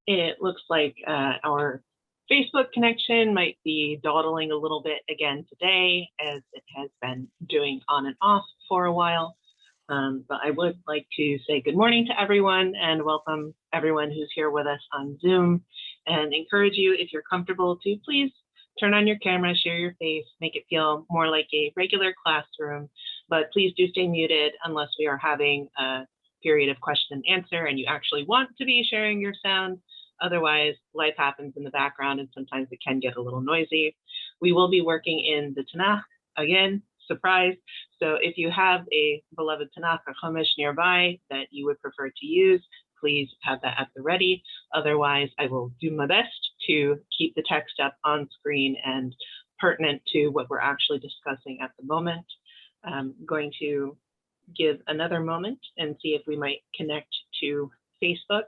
It looks like our Facebook connection might be dawdling a little bit again today, as it has been doing on and off for a while. But I would like to say good morning to everyone and welcome everyone who's here with us on Zoom, and encourage you, if you're comfortable, to please turn on your camera, share your face, make it feel more like a regular classroom. But please do stay muted unless we are having a period of question and answer and you actually want to be sharing your sound. Otherwise, life happens in the background and sometimes it can get a little noisy. We will be working in the Tanakh, again, surprise. So if you have a beloved Tanakh or Chumash nearby that you would prefer to use, please have that at the ready. Otherwise, I will do my best to keep the text up on screen and pertinent to what we're actually discussing at the moment. I'm going to give another moment and see if we might connect to Facebook.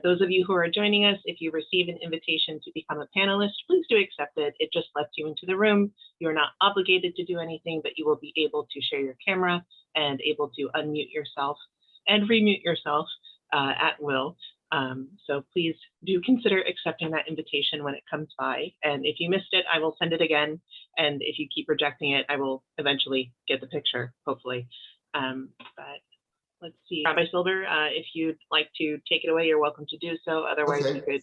Those of you who are joining us, if you receive an invitation to become a panelist, please do accept it. It just lets you into the room. You're not obligated to do anything, but you will be able to share your camera and able to unmute yourself and remute yourself at will. So please do consider accepting that invitation when it comes by. And if you missed it, I will send it again. And if you keep rejecting it, I will eventually get the picture, hopefully. But let's see, Rabbi Silber, if you'd like to take it away, you're welcome to do so. Otherwise, we could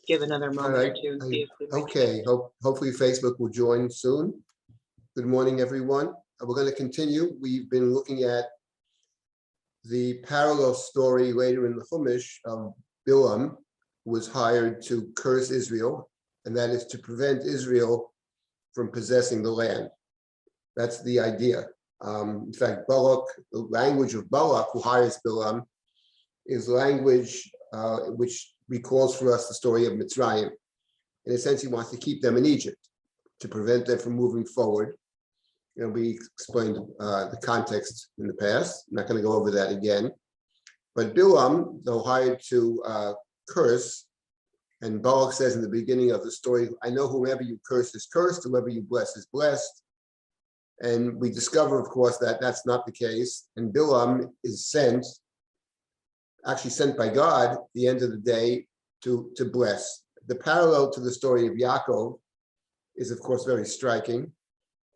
give another moment or two. See if we okay, hopefully Facebook will join soon. Good morning, everyone. We're going to continue. We've been looking at the parallel story later in the Chumash of Bilam, who was hired to curse Israel, and that is to prevent Israel from possessing the land. That's the idea. In fact, Balak, the language of Balak, who hires Bilam, is language which recalls for us the story of Mitzrayim. In a sense, he wants to keep them in Egypt to prevent them from moving forward. You know, we explained the context in the past. I'm not going to go over that again. But Bilam, though hired to curse, and Balak says in the beginning of the story, I know whomever you curse is cursed, whoever you bless is blessed. And we discover, of course, that that's not the case. And Bilam is actually sent by God at the end of the day to bless. The parallel to the story of Yaakov is, of course, very striking,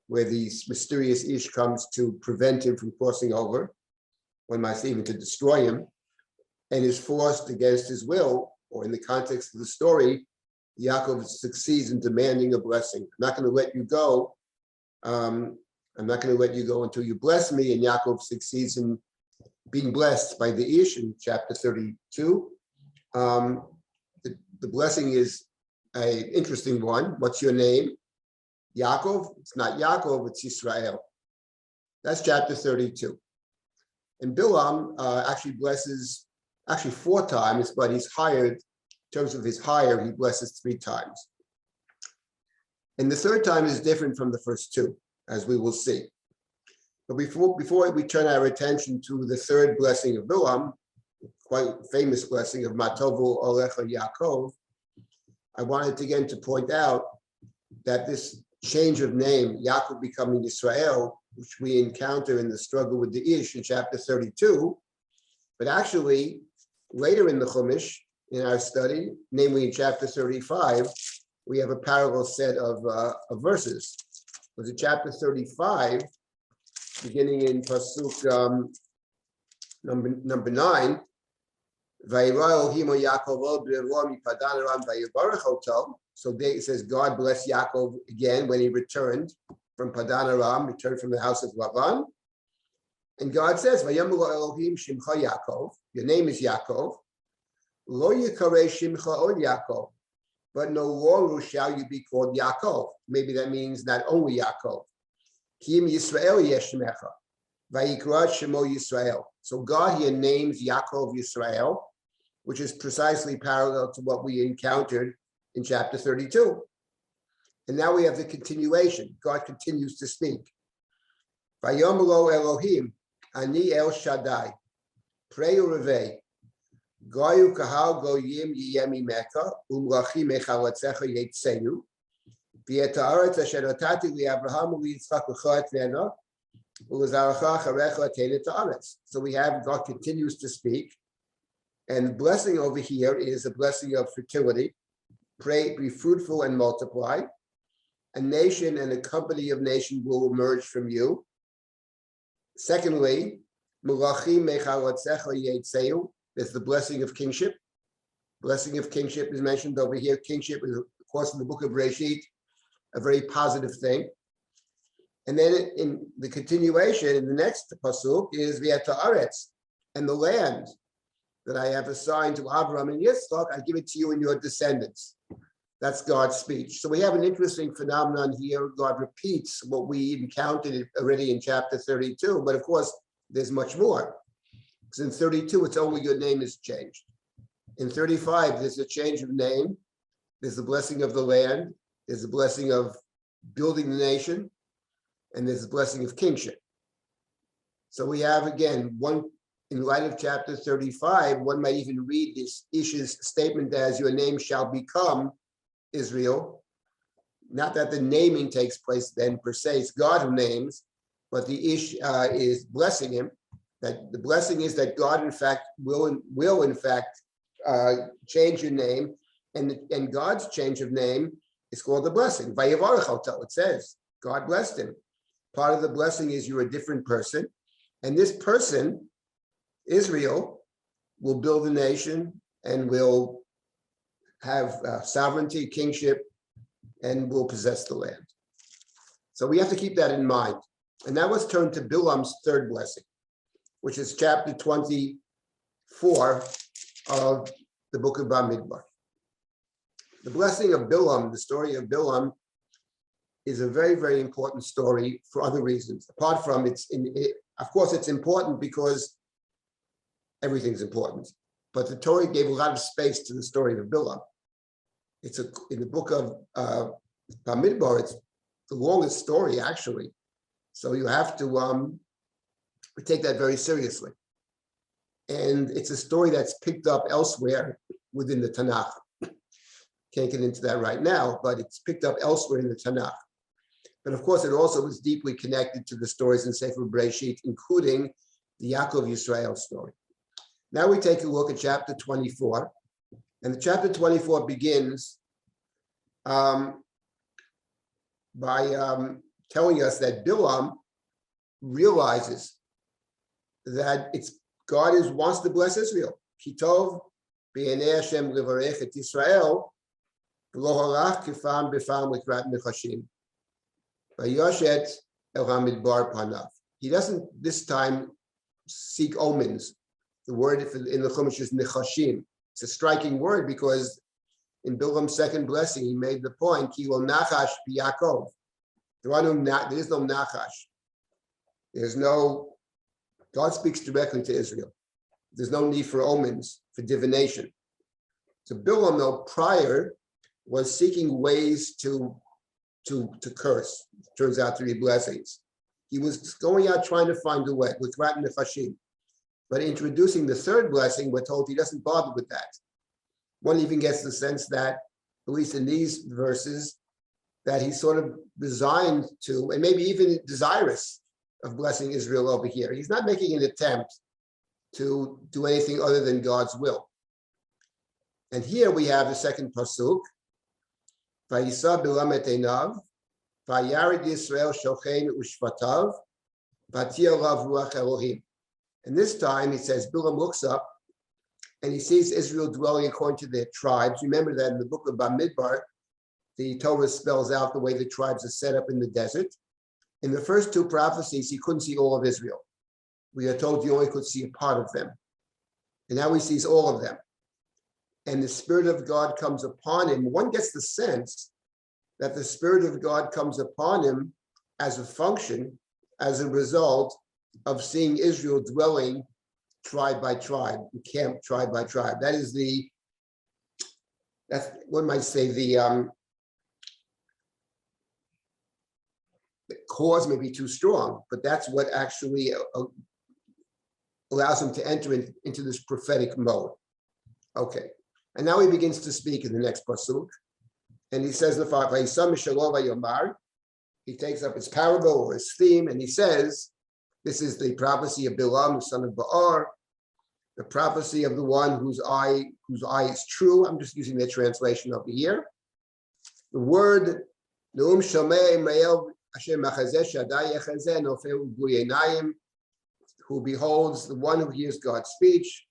where the mysterious Ish comes to prevent him from crossing over, one might say even to destroy him, and is forced against his will, or in the context of the story, Yaakov succeeds in demanding a blessing. I'm not going to let you go. I'm not going to let you go until you bless me. And Yaakov succeeds in being blessed by the Ish in chapter 32. The blessing is an interesting one. What's your name? Yaakov? It's not Yaakov, it's Israel. That's chapter 32. And Bilam actually blesses, actually 4 times, but he's hired, in terms of his hire, he blesses 3 times. And the 3rd time is different from the first 2, as we will see. But before we turn our attention to the 3rd blessing of Bilam, quite famous blessing of Matovu Olecha Yaakov, I wanted again to point out that this change of name, Yaakov becoming Israel, which we encounter in the struggle with the Ish in chapter 32, but actually later in the Chumash, in our study, namely in chapter 35, we have a parallel set of verses. Was it chapter 35, beginning in pasuk number 9? So it says God blessed Yaakov again when he returned from Padan Aram, returned from the house of Lavan. And God says, Elohim Shimcha Yaakov, your name is Yaakov. Lo Yikarei Shimcha Od Yaakov, but no longer shall you be called Yaakov. Maybe that means not only Yaakov. Kim Yisrael Yeshmecha, Vayikra Shemo Yisrael. So God here names Yaakov Yisrael, which is precisely parallel to what we encountered in chapter 32. And now we have the continuation. God continues to speak. Vayomelo Elohim, Ani El Shaddai, Preu Revei, Goyu Kahal Goyim Yemi Meka, Umlachi Mechalatzecha Yetseyu, Vietaaret Asher Notati Li Abraham Li Yitzchak Ucha Etnena, Ulazaracha Charecha Tenet Taaretz. So we have God continues to speak. And the blessing over here is a blessing of fertility. Pray, be fruitful and multiply. A nation and a company of nations will emerge from you. Secondly, Mulachim mechalatzecha yeitzeu. There's the blessing of kingship. Blessing of kingship is mentioned over here. Kingship is, of course, in the book of Bereshit, a very positive thing. And then in the continuation, in the next pasuk is V'yata'aretz, and the land that I have assigned to Abraham and Yitzchak, I give it to you and your descendants. That's God's speech. So we have an interesting phenomenon here. God repeats what we encountered already in chapter 32, but of course, there's much more. Because in 32, it's only your name is changed. In 35, there's a change of name. There's the blessing of the land. There's the blessing of building the nation. And there's the blessing of kingship. So we have, again, one, in light of chapter 35, one might even read this Ish's statement as your name shall become Israel. Not that the naming takes place then per se, it's God who names, but the Ish is blessing him. That the blessing is that God, in fact, will in fact change your name, and God's change of name is called the blessing. It says God blessed him. Part of the blessing is you're a different person, and this person, Israel, will build a nation and will have sovereignty, kingship, and will possess the land. So we have to keep that in mind. And now let's turn to Bilam's third blessing, which is chapter 24 of the book of Bamidbar. The blessing of Bilam, the story of Bilam, is a very, very important story for other reasons. Apart from of course, it's important because everything's important. But the Torah gave a lot of space to the story of Bilam. It's in the book of Bamidbar, it's the longest story, actually. So you have to take that very seriously. And it's a story that's picked up elsewhere within the Tanakh. Can't get into that right now, but it's picked up elsewhere in the Tanakh. But of course, it also is deeply connected to the stories in Sefer Bereshit, including the Yaakov Yisrael story. Now we take a look at chapter 24. And the chapter 24 begins by telling us that Bilam realizes that God wants to bless Israel. Kitov b'yenei Hashem levarech et Yisrael v'lo halach kifam b'fam likrat nechashim v'yoshet el hamidbar panav. He doesn't this time seek omens. The word in the Chumash is nechashim. It's a striking word because in Bilam's second blessing, he made the point, Ki lo nachash b'Yaakov. There is no nachash. God speaks directly to Israel. There's no need for omens, for divination. So Bilam, though, prior was seeking ways to curse. It turns out to be blessings. He was going out trying to find a way with Rat Nefashim. But introducing the third blessing, we're told he doesn't bother with that. One even gets the sense that, at least in these verses, that he's sort of resigned to, and maybe even desirous of blessing Israel over here. He's not making an attempt to do anything other than God's will. And here we have the second pasuk, Vayisa Bilam et einav, Vayarid Yisrael shochein ushvatav, Vatia lav ruach Elohim. And this time, he says, Bilam looks up and he sees Israel dwelling according to their tribes. Remember that in the book of Bamidbar, the Torah spells out the way the tribes are set up in the desert. In the first two prophecies, he couldn't see all of Israel. We are told he only could see a part of them. And now he sees all of them. And the Spirit of God comes upon him. One gets the sense that the Spirit of God comes upon him as a function, as a result of seeing Israel dwelling tribe by tribe, camp tribe by tribe. That's one might say the cause may be too strong, but that's what actually allows him to enter into this prophetic mode. Okay, and now he begins to speak in the next pasuk, and he says, he takes up his parable or his theme, and he says, this is the prophecy of Bilam, the son of Ba'ar. the prophecy of the one whose eye is true. I'm just using the translation over here. The word Neum Shomei Me'el Asher Machazeh Shaddai Yechazeh Nofel Ugui Einayim, who beholds, the one who hears God's speech,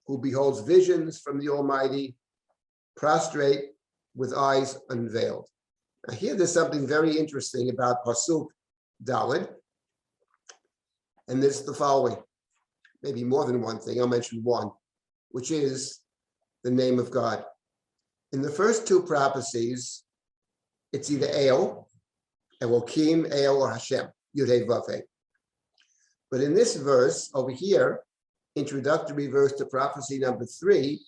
who beholds visions from the Almighty, prostrate with eyes unveiled. Now here there's something very interesting about Pasuk Daled, and this is the following, maybe more than one thing, I'll mention one, which is the name of God. In the first two prophecies, it's either El, Elohim, El, or Hashem, Yud-Heh Vav-Heh. But in this verse over here, introductory verse to prophecy number 3,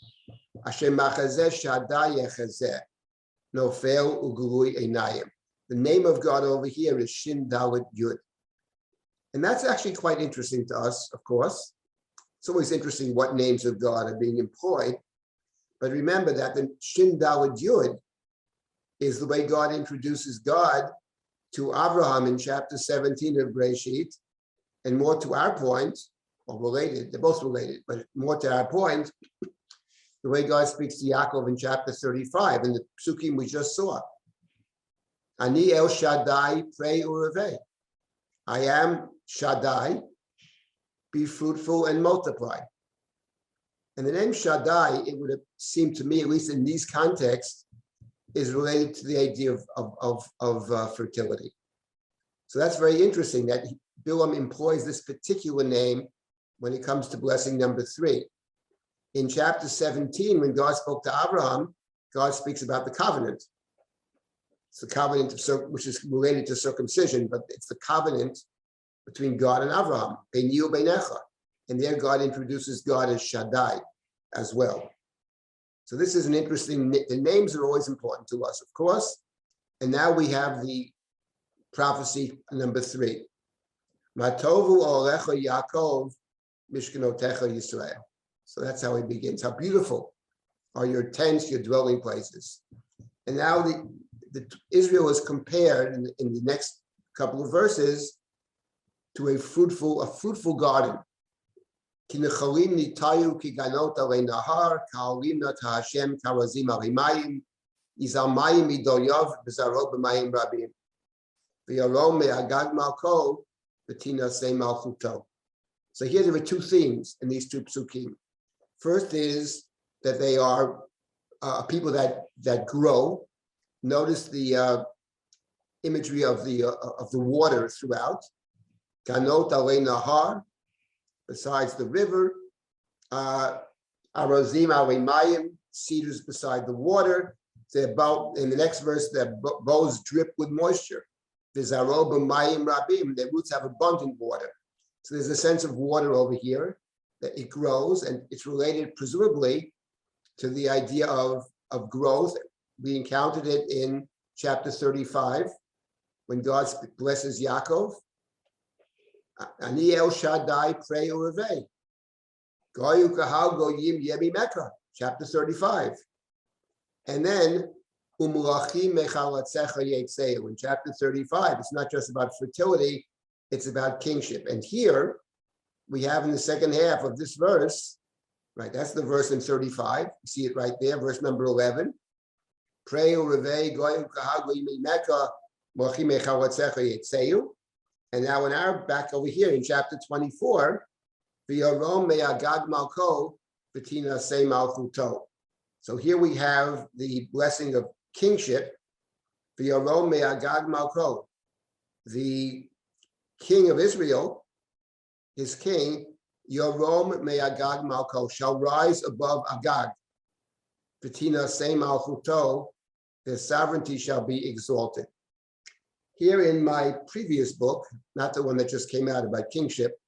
Hashem Machazeh Shaddai Yechazeh, Nofel Ugului Einayim. The name of God over here is Shin Dalet Yud. And that's actually quite interesting to us, of course. It's always interesting what names of God are being employed. But remember that the Shin Dalet Yud is the way God introduces God to Abraham in chapter 17 of Breshit, and more to our point, or related, they're both related, but more to our point, the way God speaks to Yaakov in chapter 35, in the psukim we just saw. Ani El Shaddai Prei Urevei. I am Shaddai, be fruitful and multiply. And the name Shaddai, it would have seemed to me, at least in these contexts, is related to the idea of fertility. So that's very interesting that Bilam employs this particular name when it comes to blessing number 3. In chapter 17, when God spoke to Abraham, God speaks about the covenant. It's the covenant which is related to circumcision, but it's the covenant between God and Abraham, Beini u'Beinecha. And there God introduces God as Shaddai as well. So this is an interesting, the names are always important to us, of course. And now we have the prophecy number 3. Matovu Olecha Yaakov Mishkanotecha Yisrael. So that's how it begins. How beautiful are your tents, your dwelling places. And now Israel is compared in the next couple of verses to a fruitful garden. Kinechalim nitayu kiganot alei nahar, ka'olim nat Hashem karazim alei mayim, izal mayim midoyav b'zaro b'mayim rabim, v'yarom me'agag malko v'tina sei malchuto. So here there are two themes in these two psukim. First is that they are people that grow. Notice the imagery of the water throughout. Kanot alei nahar, besides the river. Arazim alei mayim, cedars beside the water. They're about, in the next verse, their boughs drip with moisture. V'zaro b'mayim rabim, their roots have abundant water. So there's a sense of water over here, that it grows, and it's related presumably to the idea of growth. We encountered it in chapter 35, when God blesses Yaakov. Ani El Shaddai Prei Urevei. Goyu Kahal Goyim Yemi Mecca, chapter 35. And then Umulachi Mechalatzecha Yetzeu, in chapter 35. It's not just about fertility, it's about kingship. And here we have in the second half of this verse, right? That's the verse in 35. You see it right there, verse number 11. Prei Urevei Goyu Kahal Goyim Yemi Mecca, Mochi Mechalatzecha Yetzeu. And now in our back over here in chapter 24, V'yarom me'agag malko v'tina sei malchuto. So here we have the blessing of kingship. V'yarom me'agag malko. The king of Israel, his king, Yarom me'agag malko, shall rise above Agag. V'tina sei malchuto, their sovereignty shall be exalted. Here in my previous book, not the one that just came out about kingship,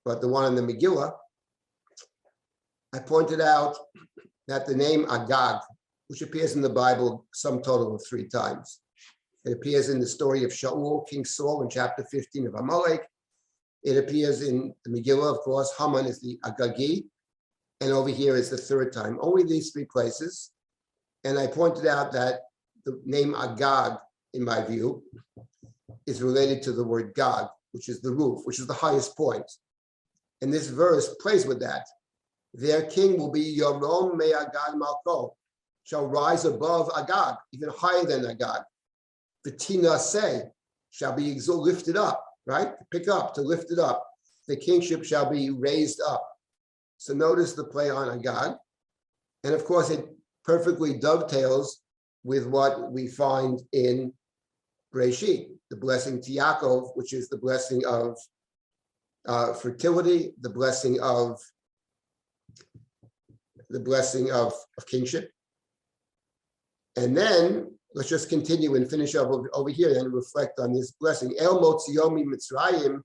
but the one in the Megillah, I pointed out that the name Agag, which appears in the Bible some total of 3 times. It appears in the story of Shaul, King Saul, in chapter 15 of Amalek. It appears in the Megillah, of course. Haman is the Agagi, and over here is the 3rd time. Only these 3 places. And I pointed out that the name Agag, in my view, is related to the word Gog, which is the roof, which is the highest point. And this verse plays with that. Their king will be Yorom Me Agag Malko, shall rise above Agag, even higher than Agag. The Tina say shall be lifted up, right? To pick up, to lift it up. The kingship shall be raised up. So notice the play on Agag. And of course, it perfectly dovetails with what we find in Breshit, the blessing to Yaakov, which is the blessing of fertility, the blessing of kingship. And then let's just continue and finish up over here and reflect on this blessing. El Motziomi Mitzrayim,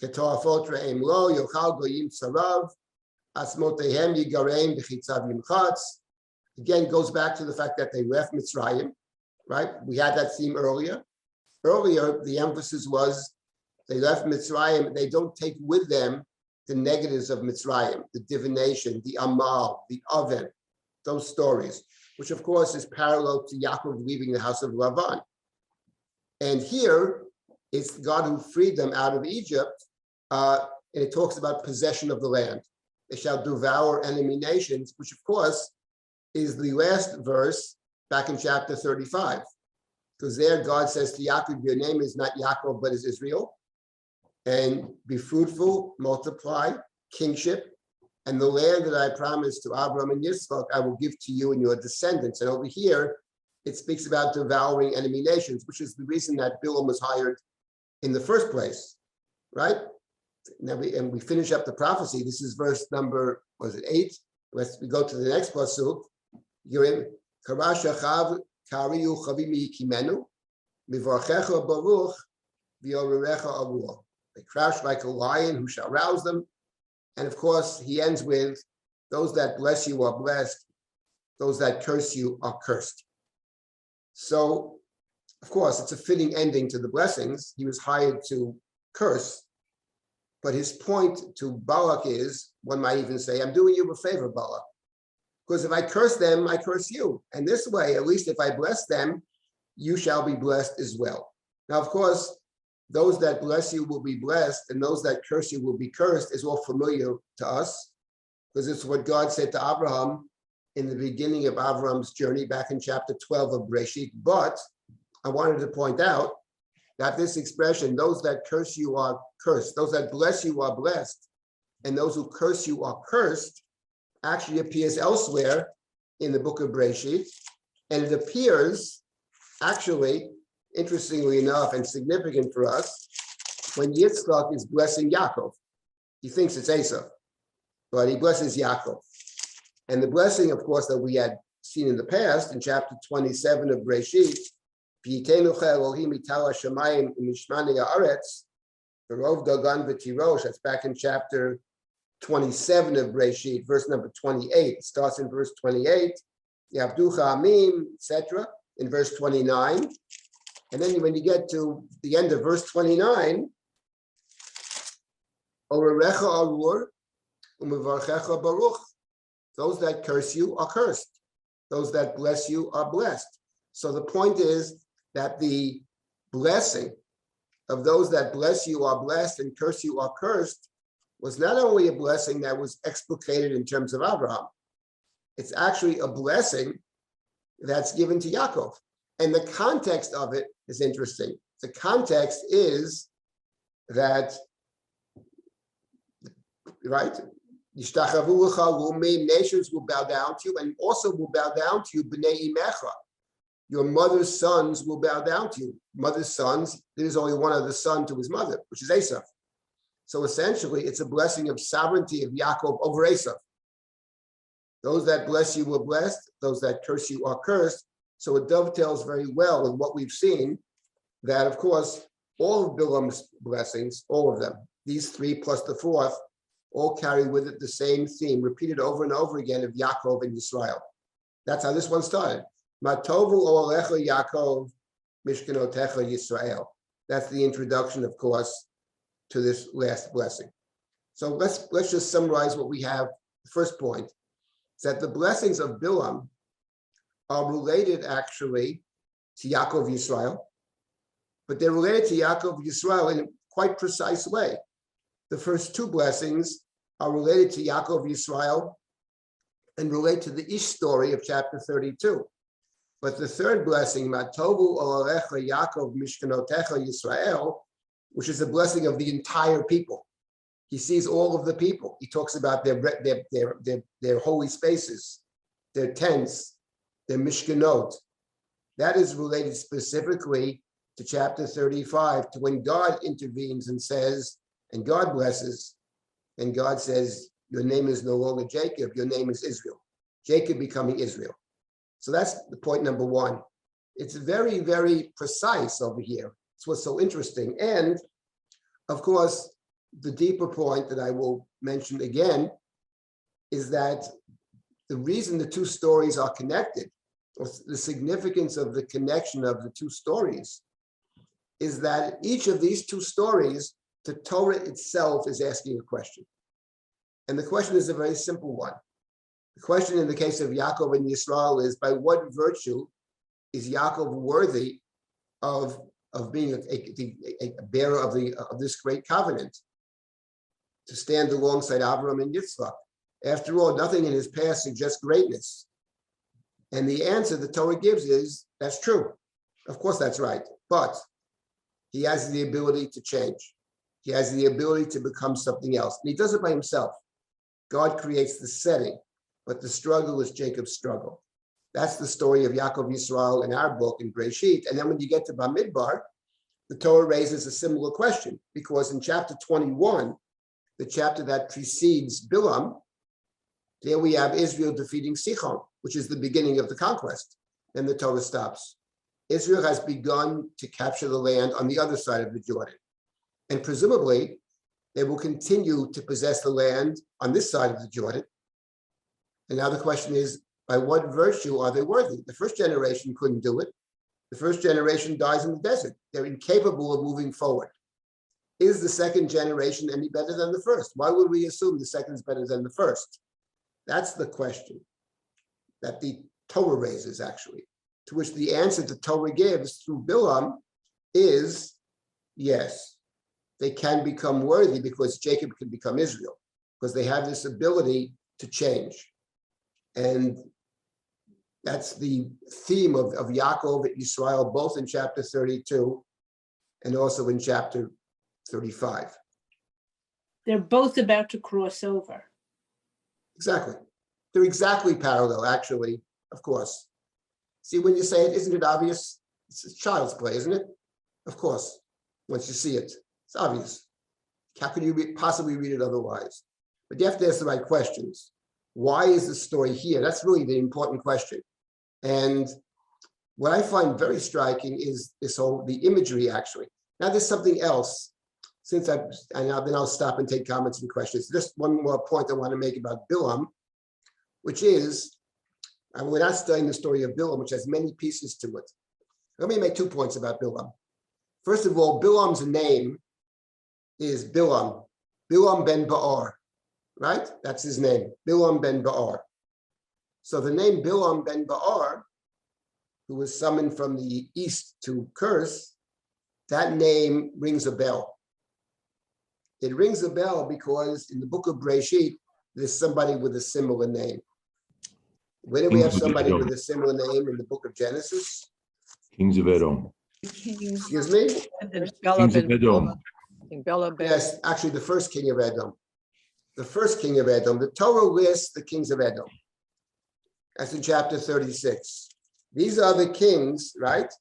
Ketorafot Re'em Lo, Yochal Goyim Tzarav, Asmotehem Yigareim B'chitzav Yimchatz. Again, goes back to the fact that they left Mitzrayim, right? We had that theme earlier. Earlier, the emphasis was they left Mitzrayim. They don't take with them the negatives of Mitzrayim, the divination, the Amal, the oven, those stories, which of course is parallel to Yaakov leaving the house of Lavan. And here, it's God who freed them out of Egypt, and it talks about possession of the land. They shall devour enemy nations, which of course is the last verse back in chapter 35. Because there God says to Yaakov, your name is not Yaakov, but is Israel. And be fruitful, multiply, kingship, and the land that I promised to Abraham and Yitzchak, I will give to you and your descendants. And over here, it speaks about devouring enemy nations, which is the reason that Bilam was hired in the first place, right? Now we finish up the prophecy. This is verse number, was it 8? We go to the next pasuk. You're in Karashachav Kariu Chavimi Kimenu, Mivarchecha Baruch, Viorerecha Arua. They crouch like a lion who shall rouse them. And of course, he ends with, those that bless you are blessed, those that curse you are cursed. So, of course, it's a fitting ending to the blessings. He was hired to curse. But his point to Balak is, one might even say, I'm doing you a favor, Balak. Because if I curse them, I curse you. And this way, at least if I bless them, you shall be blessed as well. Now, of course, those that bless you will be blessed, and those that curse you will be cursed is all familiar to us, because it's what God said to Abraham in the beginning of Abraham's journey back in chapter 12 of Breshit. But I wanted to point out that this expression, those that curse you are cursed, those that bless you are blessed, and those who curse you are cursed, actually appears elsewhere in the book of Breshit. And it appears, actually, interestingly enough and significant for us, when Yitzchak is blessing Yaakov. He thinks it's Esau, but he blesses Yaakov. And the blessing, of course, that we had seen in the past in chapter 27 of Breshit, that's back in chapter 27 of Breshit, verse number 28. It starts in verse 28, Yavducha Amim, etc., in verse 29. And then when you get to the end of verse 29, Orerecha Arur, Umevarchecha Baruch. Those that curse you are cursed. Those that bless you are blessed. So the point is that the blessing of those that bless you are blessed and curse you are cursed was not only a blessing that was explicated in terms of Abraham, it's actually a blessing that's given to Yaakov. And the context of it is interesting. The context is that, right? Nations will bow down to you, and also will bow down to you, b'nei imecha. Your mother's sons will bow down to you. Mother's sons, there's only one other son to his mother, which is Esau. So essentially, it's a blessing of sovereignty of Yaakov over Esau. Those that bless you are blessed, those that curse you are cursed. So it dovetails very well with what we've seen, that of course, all of Bilam's blessings, all of them, these three plus the fourth, all carry with it the same theme, repeated over and over again of Yaakov and Yisrael. That's how this one started. Matovu Olecha Yaakov, Mishkanotecha Yisrael. That's the introduction, of course, to this last blessing. So let's just summarize what we have. The first point is that the blessings of Bilam are related actually to Yaakov Yisrael, but they're related to Yaakov Yisrael in a quite precise way. The first two blessings are related to Yaakov Yisrael and relate to the Ish story of chapter 32. But the third blessing, Matovu Olarecha Yaakov Mishkanotecha Yisrael, which is a blessing of the entire people. He sees all of the people. He talks about their holy spaces, their tents, their Mishkanot. That is related specifically to chapter 35, to when God intervenes and says, and God blesses, and God says, your name is no longer Jacob, your name is Israel. Jacob becoming Israel. So that's the point number one. It's very, very precise over here. It's what's so interesting. And of course, the deeper point that I will mention again is that the reason the two stories are connected, or the significance of the connection of the two stories, is that each of these two stories, the Torah itself is asking a question. And the question is a very simple one. The question in the case of Yaakov and Yisrael is, by what virtue is Yaakov worthy of being a bearer of this great covenant, to stand alongside Abraham and Yitzchak? After all, nothing in his past suggests greatness. And the answer the Torah gives is, that's true. Of course, that's right. But he has the ability to change. He has the ability to become something else. And he does it by himself. God creates the setting, but the struggle is Jacob's struggle. That's the story of Yaakov Yisrael in our book in Breshit. And then when you get to Bamidbar, the Torah raises a similar question, because in chapter 21, the chapter that precedes Bilam, there we have Israel defeating Sichon, which is the beginning of the conquest. Then the Torah stops. Israel has begun to capture the land on the other side of the Jordan. And presumably, they will continue to possess the land on this side of the Jordan. And now the question is, by what virtue are they worthy? The first generation couldn't do it. The first generation dies in the desert. They're incapable of moving forward. Is the second generation any better than the first? Why would we assume the second is better than the first? That's the question that the Torah raises, actually, to which the answer the Torah gives through Bilam is yes. They can become worthy because Jacob can become Israel, because they have this ability to change. And that's the theme of Yaakov and Yisrael, both in chapter 32 and also in chapter 35. They're both about to cross over. Exactly. They're exactly parallel, actually, of course. See, when you say it, isn't it obvious? It's child's play, isn't it? Of course, once you see it. It's obvious. How could you possibly read it otherwise? But you have to ask the right questions. Why is the story here? That's really the important question. And what I find very striking is the imagery, actually. Now there's something else, and then I'll stop and take comments and questions. Just one more point I want to make about Bilam, which is, we're not studying the story of Bilam, which has many pieces to it. Let me make 2 points about Bilam. First of all, Bilam's name is Bilam ben Ba'ar, right? That's his name, Bilam ben Ba'ar. So the name Bilam ben Ba'ar, who was summoned from the east to curse, that name rings a bell. It rings a bell because in the book of Breshit, there's somebody with a similar name. Where do we have somebody with a similar name in the book of Genesis? Kings of Edom. Excuse me? Kings of Edom. Yes, actually the first king of Edom. The first king of Edom. The Torah lists the kings of Edom. That's in chapter 36. These are the kings, right?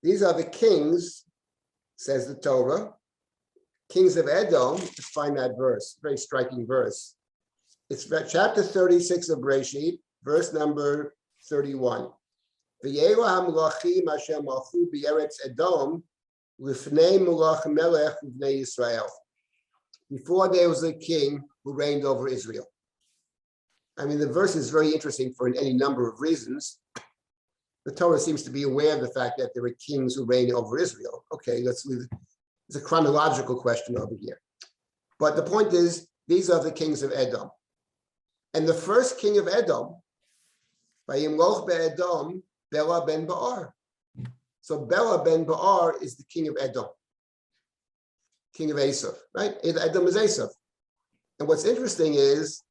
These are the kings, says the Torah. Kings of Edom. Let's find that verse. Very striking verse. It's chapter 36 of Breshit, verse number 31. V'yeru hamlachim asher malchu b'eretz Edom lifnei melach melech uvnei Yisrael. Before there was a king who reigned over Israel. I mean, the verse is very interesting for any number of reasons. The Torah seems to be aware of the fact that there were kings who reigned over Israel. Okay, let's leave it. It's a chronological question over here. But the point is, these are the kings of Edom. And the first king of Edom, Vayimloch be'Edom, Bela ben Ba'ar. So Bela ben Ba'ar is the king of Edom, king of Esav, right? Edom is Esav. And what's interesting is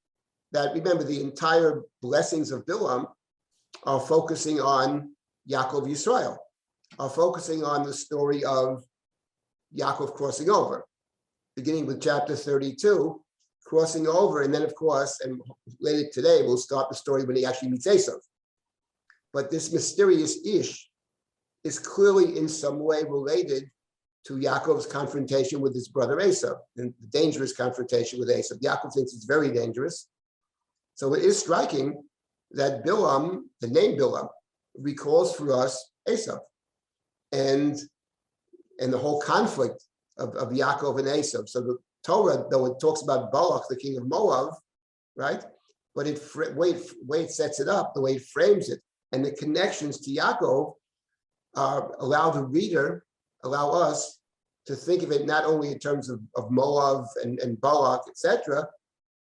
that, remember, the entire blessings of Bilam are focusing on Yaakov Yisrael, are focusing on the story of Yaakov crossing over, beginning with chapter 32, crossing over, and then, of course, and later today, we'll start the story when he actually meets Esav. But this mysterious Ish is clearly in some way related to Yaakov's confrontation with his brother Esav, and the dangerous confrontation with Esav. Yaakov thinks it's very dangerous. So it is striking that Bilam, the name Bilam, recalls for us Esav, and the whole conflict of Yaakov and Esav. So the Torah, though it talks about Balak, the king of Moab, right? But the way it sets it up, the way it frames it, and the connections to Yaakov allow the reader, allow us to think of it not only in terms of Moab and Balak, etc.,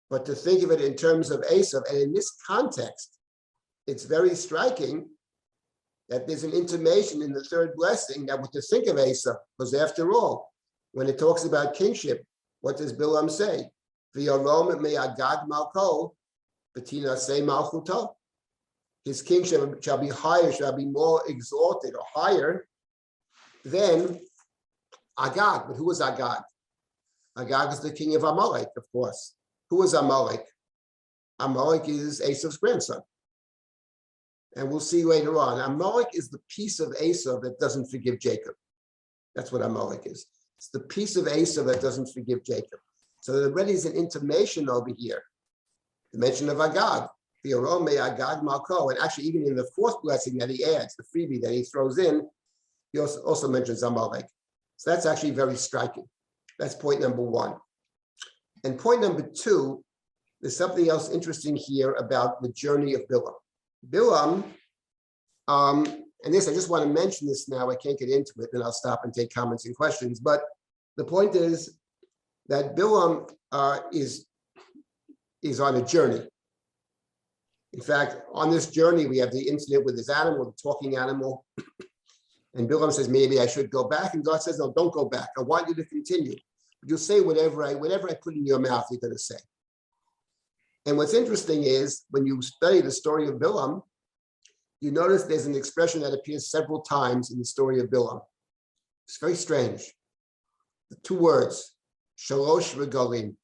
but to think of it in terms of Esav. And in this context, it's very striking that there's an intimation in the third blessing that we're to think of Esav, because after all, when it talks about kingship, what does Bilam say? V'yarom me'agag malko, b'tina se malchuto. His kingship shall be higher, shall be more exalted or higher than Agag. But who is Agag? Agag is the king of Amalek, of course. Who is Amalek? Amalek is Esav's grandson. And we'll see later on. Amalek is the piece of Esav that doesn't forgive Jacob. That's what Amalek is. It's the piece of Esav that doesn't forgive Jacob. So there already is an intimation over here. The mention of Agag. Agag Malko. And actually, even in the fourth blessing that he adds, the freebie that he throws in, he also mentions Amalek. So that's actually very striking. That's point number one. And point number two, there's something else interesting here about the journey of Bilam. Bilam, and this, I just want to mention this now, I can't get into it, then I'll stop and take comments and questions. But the point is that Bilam is on a journey. In fact, on this journey, we have the incident with his animal, the talking animal. And Bilam says, maybe I should go back. And God says, no, don't go back. I want you to continue. You'll say whatever I put in your mouth, you're going to say. And what's interesting is when you study the story of Bilam, you notice there's an expression that appears several times in the story of Bilam. It's very strange. The two words, shalosh regalim.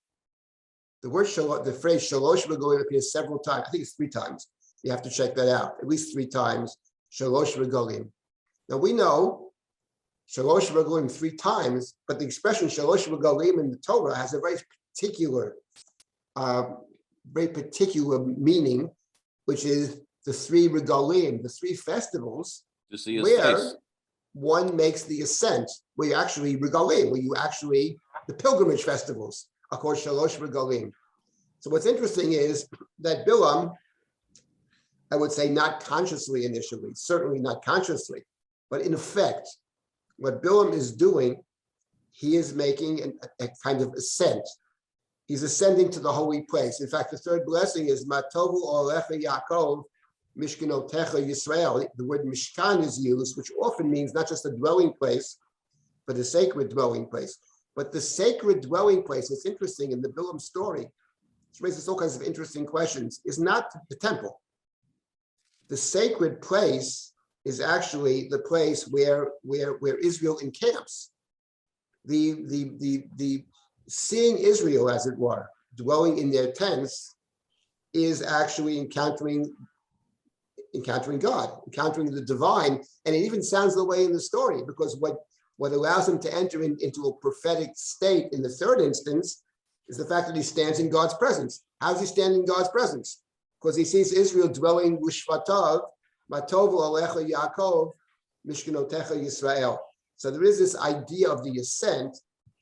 The word the phrase shalosh regalim appears several times. I think it's 3 times. You have to check that out. At least 3 times. Shalosh regalim. Now we know shalosh regalim 3 times, but the expression shalosh regalim in the Torah has a very particular meaning, which is the 3 regalim, the 3 festivals, to see his where face. One makes the ascent, where you actually regalim, the pilgrimage festivals are called shalosh regalim. So what's interesting is that Bilam, I would say not consciously initially, certainly not consciously, but in effect, what Bilam is doing, he is making a kind of ascent. He's ascending to the holy place. In fact, the third blessing is Matovu Olecha Yaakov Mishkanotecha Yisrael. The word Mishkan is used, which often means not just a dwelling place, but a sacred dwelling place. But the sacred dwelling place, it's interesting in the Bilam story, it raises all kinds of interesting questions, is not the temple. The sacred place is actually the place where Israel encamps. The seeing Israel, as it were, dwelling in their tents, is actually encountering God, encountering the divine. And it even sounds the way in the story, because what allows him to enter into a prophetic state in the third instance is the fact that he stands in God's presence. How does he stand in God's presence? Because he sees Israel dwelling Lishvatav, Matovu Alecha Yaakov, Mishkanotecha Yisrael. So there is this idea of the ascent,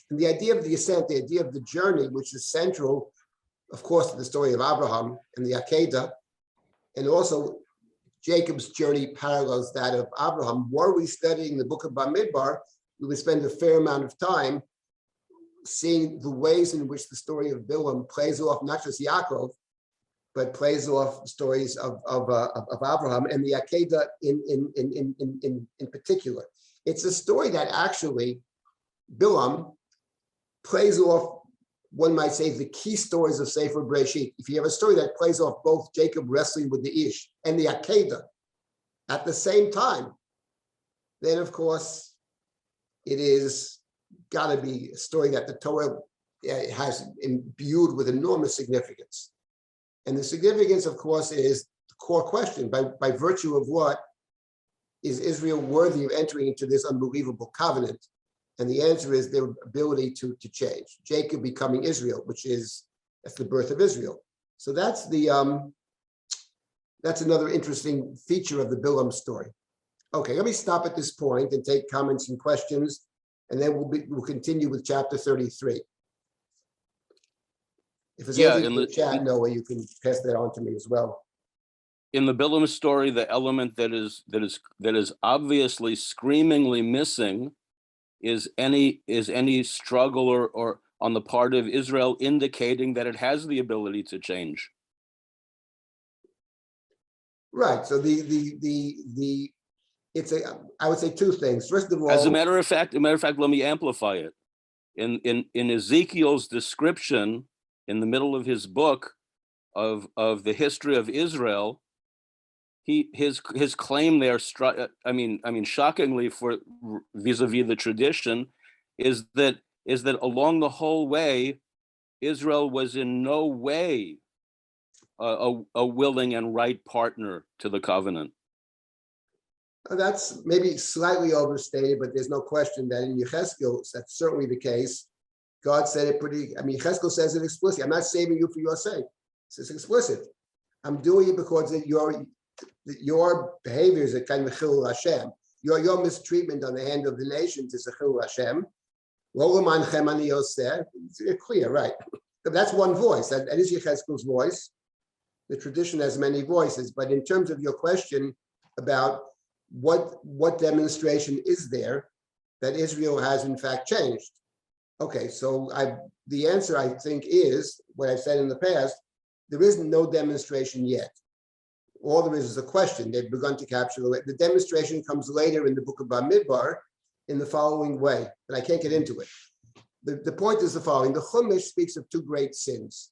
and the idea of the ascent, the idea of the journey, which is central, of course, to the story of Abraham and the Akedah, and also Jacob's journey parallels that of Abraham. Were we studying the book of Bamidbar, we would spend a fair amount of time seeing the ways in which the story of Bilam plays off not just Yaakov, but plays off stories of Abraham and the Akedah in particular. It's a story that actually Bilam plays off one might say, the key stories of Sefer Bereshit. If you have a story that plays off both Jacob wrestling with the Ish and the Akedah at the same time, then of course it is got to be a story that the Torah has imbued with enormous significance. And the significance, of course, is the core question: by virtue of what is Israel worthy of entering into this unbelievable covenant? And the answer is their ability to change. Jacob becoming Israel, that's the birth of Israel. So that's another interesting feature of the Bilam story. Okay, let me stop at this point and take comments and questions, and then we'll continue with chapter 33. If there's anything in the chat, Noah, you can pass that on to me as well. In the Bilam story, the element that is obviously screamingly missing is any struggle or on the part of Israel indicating that it has the ability to change. Right. So I would say two things. First of all, as a matter of fact, let me amplify it. In Ezekiel's description in the middle of his book of the history of Israel, his claim there, shockingly for vis-a-vis the tradition, is that along the whole way, Israel was in no way a willing and right partner to the covenant. That's maybe slightly overstated, but there's no question that in Yechezkel, that's certainly the case. God said it Yechezkel says it explicitly. I'm not saving you for your sake. It's explicit. I'm doing it because your behavior is a kind of chilul Hashem. Your mistreatment on the hand of the nations is a chilul Hashem. It's clear, right? But that's one voice. That is Yechezkel's voice. The tradition has many voices, but in terms of your question about what demonstration is there that Israel has in fact changed? Okay, so the answer I think is what I've said in the past. There is no demonstration yet. All there is a question. They've begun to capture the demonstration comes later in the book of Bamidbar in the following way, but I can't get into it. The point is the following: the Chumash speaks of two great sins.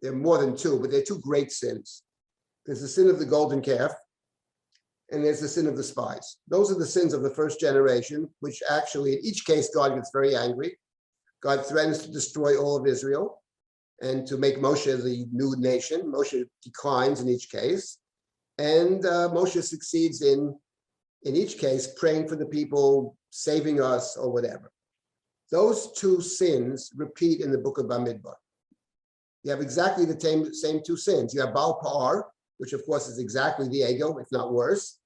There are more than two, but they're two great sins. There's the sin of the golden calf, and there's the sin of the spies. Those are the sins of the first generation, which actually, in each case, God gets very angry. God threatens to destroy all of Israel and to make Moshe the new nation. Moshe declines in each case. And Moshe succeeds in each case, praying for the people, saving us, or whatever. Those two sins repeat in the book of Bamidbar. You have exactly the same two sins. You have Baal Pa'ar, which of course is exactly the ego, if not worse.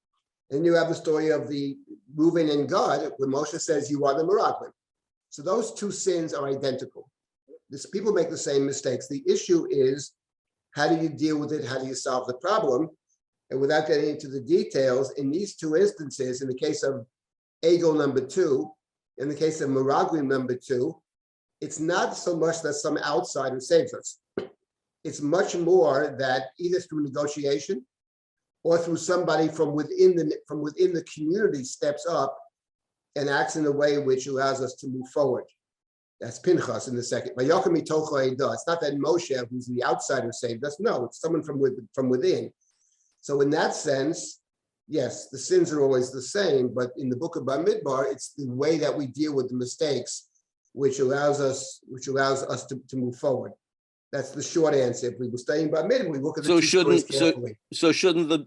And you have the story of the Reuven and God, where Moshe says, you are the Meraglim. So those two sins are identical. People make the same mistakes. The issue is, how do you deal with it? How do you solve the problem? And without getting into the details, in these two instances, in the case of ego number 2, in the case of Meraglim number 2, it's not so much that some outsider saves us. It's much more that either through negotiation or through somebody from within the community steps up and acts in a way which allows us to move forward. That's Pinchas in the second. It's not that Moshe, who's the outsider, saved us. No, it's someone from within. So in that sense, yes, the sins are always the same, but in the book of Bamidbar, it's the way that we deal with the mistakes which allows us to move forward. That's the short answer. If we were studying Bamidbar, we look at the two stories carefully. So shouldn't the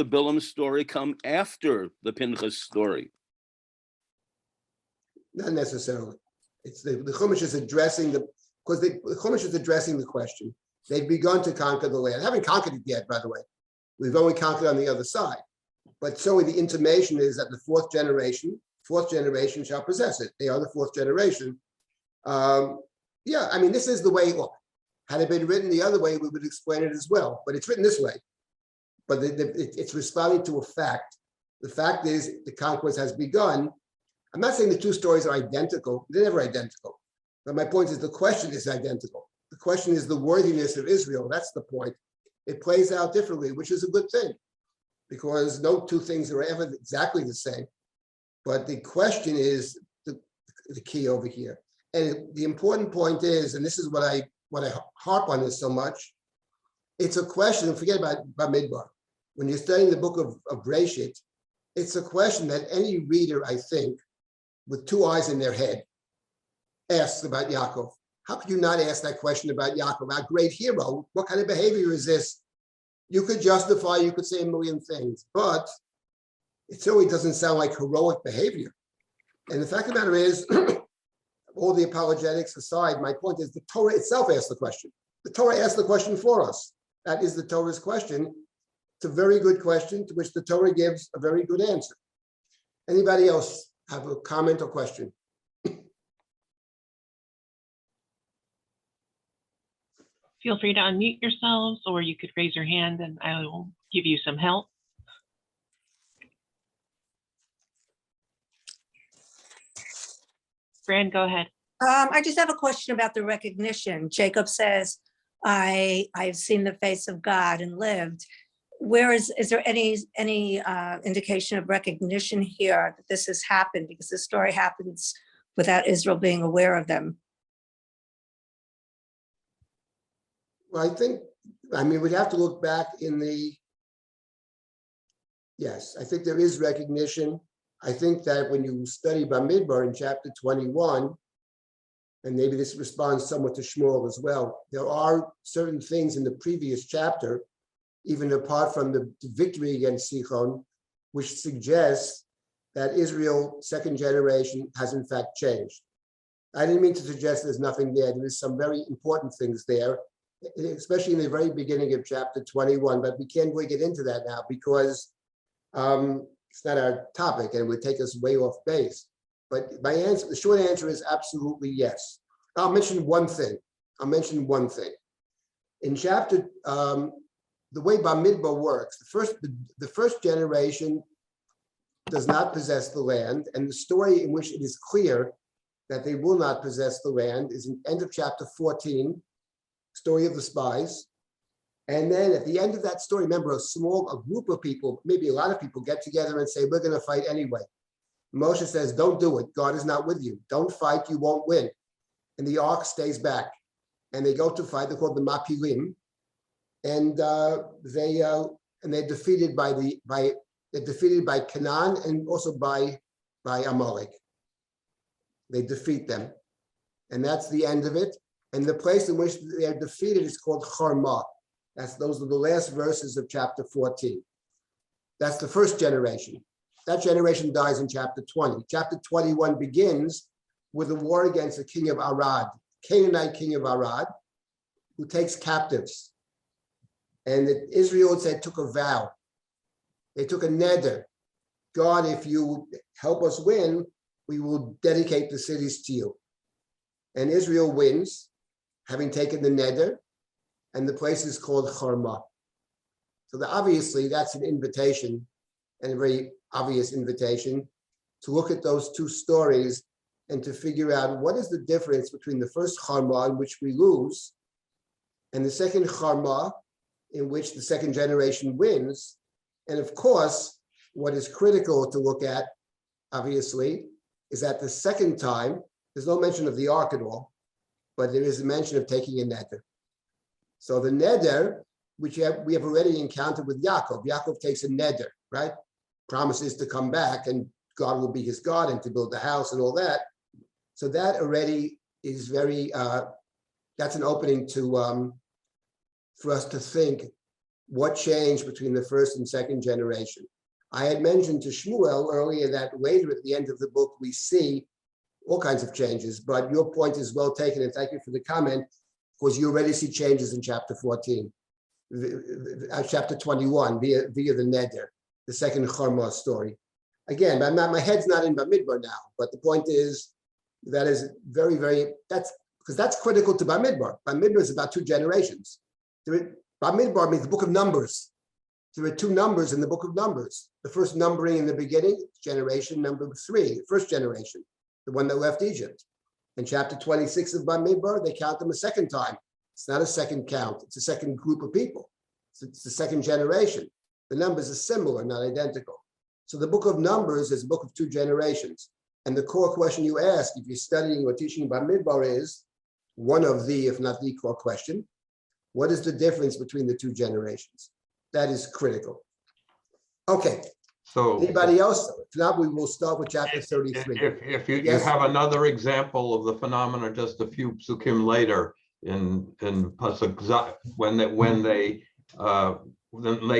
Bilam story come after the Pinchas story? Not necessarily. It's the Chumash is addressing the Chumash is addressing the question. They've begun to conquer the land. They haven't conquered it yet, by the way. We've only conquered on the other side. But certainly the intimation is that the fourth generation shall possess it. They are the fourth generation. This is the way. Look, had it been written the other way, we would explain it as well. But it's written this way. But it's responding to a fact. The fact is the conquest has begun. I'm not saying the two stories are identical. They're never identical. But my point is the question is identical. The question is the worthiness of Israel. That's the point. It plays out differently, which is a good thing, because no two things are ever exactly the same. But the question is the key over here. And the important point is, and this is what I harp on this so much, it's a question, forget about Bamidbar. When you're studying the book of Breshit, it's a question that any reader, I think, with two eyes in their head, asks about Yaakov. How could you not ask that question about Yaakov, our great hero? What kind of behavior is this? You could justify, you could say a million things, but it certainly doesn't sound like heroic behavior. And the fact of the matter is, all the apologetics aside, my point is the Torah itself asked the question. The Torah asked the question for us. That is the Torah's question. It's a very good question to which the Torah gives a very good answer. Anybody else have a comment or question? Feel free to unmute yourselves, or you could raise your hand and I will give you some help. Fran, go ahead. I just have a question about the recognition. Jacob says, I've seen the face of God and lived. Where is there any indication of recognition here that this has happened? Because this story happens without Israel being aware of them. Well, we'd have to look back yes, I think there is recognition. I think that when you study Bamidbar in chapter 21, and maybe this responds somewhat to Shmuel as well, there are certain things in the previous chapter, even apart from the victory against Sichon, which suggests that Israel, second generation, has in fact changed. I didn't mean to suggest there's nothing there. There is some very important things there, especially in the very beginning of chapter 21, but we can't really get into that now because it's not our topic and it would take us way off base. But my answer, the short answer is absolutely yes. I'll mention one thing. In chapter, the way Bamidbar works, the first generation does not possess the land, and the story in which it is clear that they will not possess the land is in end of chapter 14, story of the spies. And then at the end of that story, remember, a group of people, maybe a lot of people, get together and say, we're going to fight anyway. Moshe says, don't do it. God is not with you. Don't fight, you won't win. And the ark stays back. And they go to fight, they're called the Mapilim. And they're defeated by Canaan and also by Amalek. They defeat them. And that's the end of it. And the place in which they are defeated is called Charmah. Those are the last verses of chapter 14. That's the first generation. That generation dies in chapter 20. Chapter 21 begins with a war against the king of Arad, Canaanite king of Arad, who takes captives. And Israel took a vow. They took a neder. God, if you help us win, we will dedicate the cities to you. And Israel wins, having taken the neder, and the place is called Charmah. So obviously that's an invitation, and a very obvious invitation, to look at those two stories and to figure out what is the difference between the first Charmah, in which we lose, and the second Charmah, in which the second generation wins. And of course, what is critical to look at, obviously, is that the second time, there's no mention of the ark at all, but there is a mention of taking a neder. So the neder, which we have already encountered with Yaakov. Yaakov takes a neder, right? Promises to come back and God will be his God and to build the house and all that. So that already is very, that's an opening to, for us to think what changed between the first and second generation. I had mentioned to Shmuel earlier that later at the end of the book, we see all kinds of changes, but your point is well taken, and thank you for the comment, because you already see changes in chapter 14, chapter 21, via the neder, the second Charmah story. Again, my head's not in Bamidbar now, but the point is, that is very, very, because that's critical to Bamidbar. Bamidbar is about two generations. Bamidbar means the book of Numbers. There are two numbers in the book of Numbers. The first numbering in the beginning, generation number 3, the first generation, the one that left Egypt. In chapter 26 of Bamidbar, they count them a second time. It's not a second count, it's a second group of people. It's the second generation. The numbers are similar, not identical. So the book of Numbers is a book of two generations. And the core question you ask, if you're studying or teaching Bamidbar, is one of the, if not the core question, what is the difference between the two generations? That is critical. Okay, So anybody else? If not, we will start with chapter if 33. you Yes. have another example of the phenomena just a few psukim later in Pasuk Zav, when they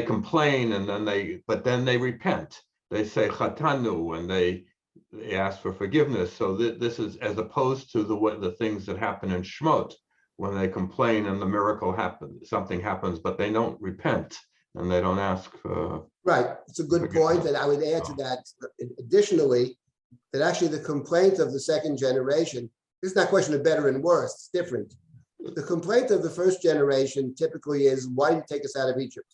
complain and then they repent. They say chatanu and they ask for forgiveness. So this is as opposed to the things that happen in Shmot, when they complain and the miracle happens, something happens, but they don't repent and they don't ask. Right, it's a good point, and I would add to that additionally, that actually the complaint of the second generation, this is not a question of better and worse, it's different. The complaint of the first generation typically is, why did you take us out of Egypt?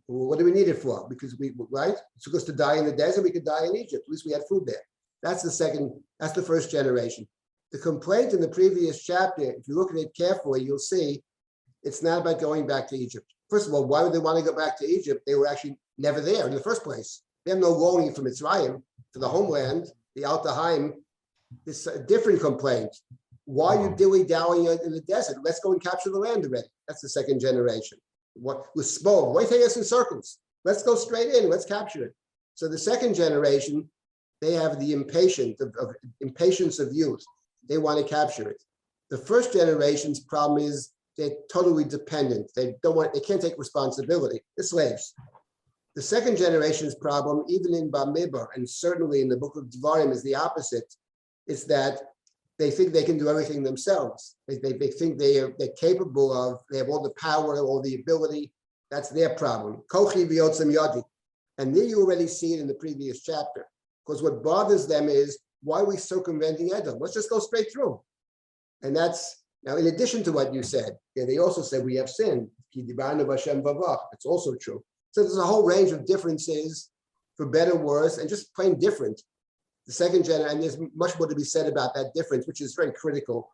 Well, what do we need it for? Because right? It took us to die in the desert, we could die in Egypt, at least we had food there. That's the first generation. The complaint in the previous chapter, if you look at it carefully, you'll see it's not about going back to Egypt. First of all, why would they want to go back to Egypt? They were actually never there in the first place. They have no longing for Mitzrayim, for the homeland, the Altaheim. It's a different complaint. Why are you dilly-dallying in the desert? Let's go and capture the land already. That's the second generation. What with Spo? Why take us in circles? Let's go straight in. Let's capture it. So the second generation, they have the impatience of youth. They want to capture it. The first generation's problem is they're totally dependent. They can't take responsibility. They're slaves. The second generation's problem, even in Bamidbar, and certainly in the book of Devarim, is the opposite. It's that they think they can do everything themselves. They think they're capable of, they have all the power, all the ability. That's their problem. Kochi v'yotzem yadi. And there you already see it in the previous chapter. Because what bothers them is, why are we circumventing Edom? Let's just go straight through. And that's, now in addition to what you said, they also said we have sinned. It's also true. So there's a whole range of differences, for better, worse, and just plain different. The second generation, and there's much more to be said about that difference, which is very critical.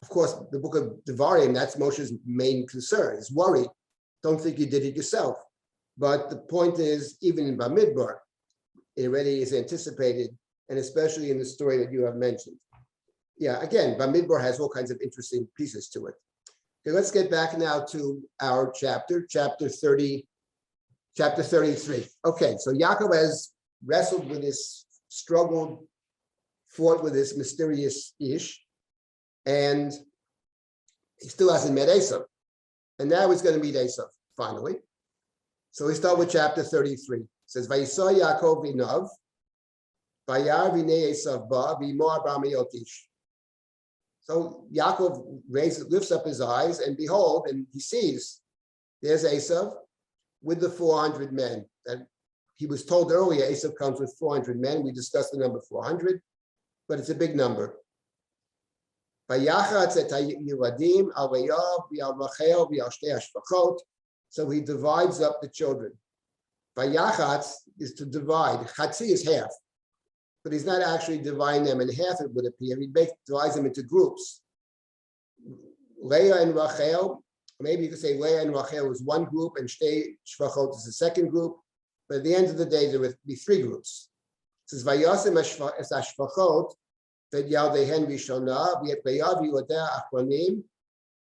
Of course, the book of Devarim, that's Moshe's main concern, is worry. Don't think you did it yourself. But the point is, even in Bamidbar, it already is anticipated, and especially in the story that you have mentioned. Yeah, again, Bamidbar has all kinds of interesting pieces to it. Okay, let's get back now to our chapter 33. Okay, so Yaakov has wrestled with this, struggled, fought with this mysterious Ish, and he still hasn't met Esav. And now he's going to meet Esav, finally. So we start with chapter 33. It says, Vayisa Yaakov v'inav, vayar v'nei Esav ba, v'imor b'amiyot ish. So Yaakov lifts up his eyes, and behold, and he sees, there's Esav with the 400 men. That he was told earlier, Esav comes with 400 men. We discussed the number 400, but it's a big number. So he divides up the children. Vayachatz is to divide. Chatzi is half, but he's not actually dividing them in half, it would appear. He divides them into groups. Leah and Rachel, maybe you could say Leah and Rachel is one group and Shtei Shvachot is the second group. But at the end of the day, there would be three groups. It says, Vayasem es hashvachot, v'et yaldehen rishona, v'et Leah v'yodeh achronim,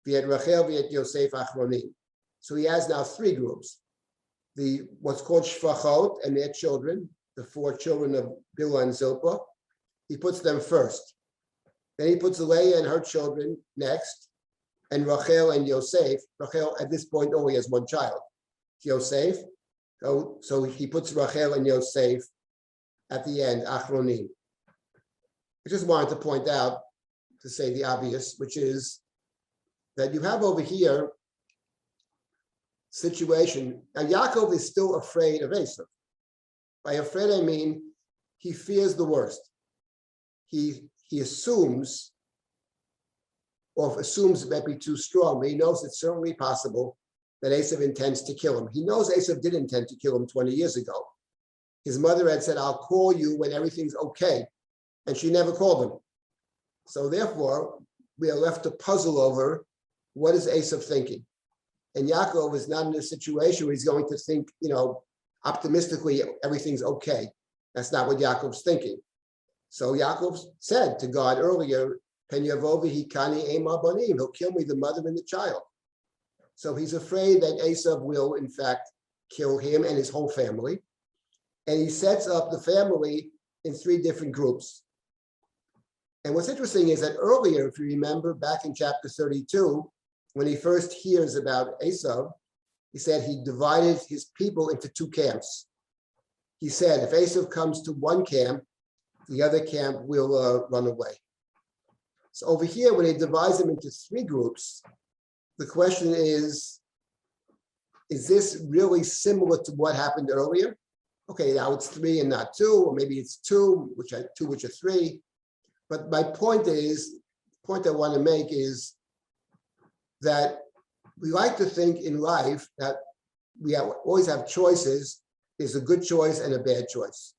v'et Rachel v'et Yosef achronim. So he has now three groups. What's called shvachot and their children, the four children of Bilhah and Zilpah, he puts them first. Then he puts Leah and her children next, and Rachel and Yosef. Rachel at this point only has one child, Yosef. So he puts Rachel and Yosef at the end, achronim. I just wanted to point out, to say the obvious, which is that you have over here situation. Now Yaakov is still afraid of Esav. By afraid, I mean he fears the worst. He assumes, or if assumes might be too strong, but he knows it's certainly possible that Esav intends to kill him. He knows Esav did intend to kill him 20 years ago. His mother had said, I'll call you when everything's okay. And she never called him. So therefore, we are left to puzzle over what is Esav thinking. And Yaakov is not in a situation where he's going to think, optimistically, everything's okay. That's not what Yaakov's thinking. So Yaakov said to God earlier, Pen Yavovi Hikani Ema Banim, he'll kill me, the mother and the child. So he's afraid that Esav will, in fact, kill him and his whole family. And he sets up the family in 3 different groups. And what's interesting is that earlier, if you remember, back in chapter 32, when he first hears about Esav, he said he divided his people into 2 camps. He said, if Esav comes to one camp, the other camp will run away. So over here, when he divides them into 3 groups, the question is this really similar to what happened earlier? Okay, now it's 3 and not 2, or maybe it's 2, which are 3. But my point I want to make is that we like to think in life that we always have choices. There's a good choice and a bad choice.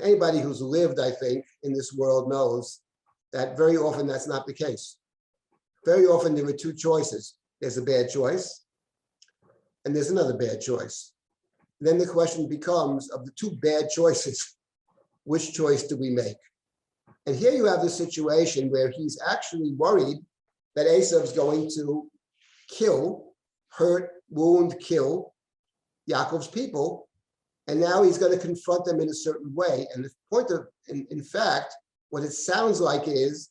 Anybody who's lived, I think, in this world knows that very often that's not the case. Very often there are 2 choices. There's a bad choice, and there's another bad choice. And then the question becomes, of the 2 bad choices, which choice do we make? And here you have the situation where he's actually worried that Esav's going to kill, hurt, wound, kill Yaakov's people. And now he's going to confront them in a certain way. And the point of, in fact, what it sounds like is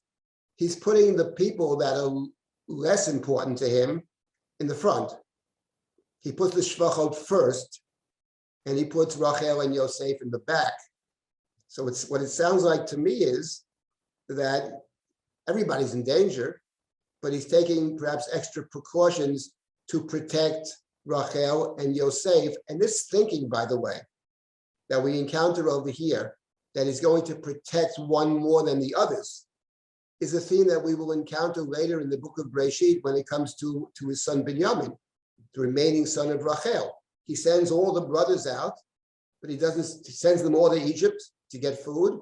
he's putting the people that are less important to him in the front. He puts the Shvachot first, and he puts Rachel and Yosef in the back. So it's what it sounds like to me is that everybody's in danger, but he's taking perhaps extra precautions to protect Rachel and Yosef. And this thinking, by the way, that we encounter over here, that is going to protect one more than the others, is a theme that we will encounter later in the book of Breshit when it comes to his son Binyamin, the remaining son of Rachel. He sends all the brothers out, but he sends them all to Egypt to get food,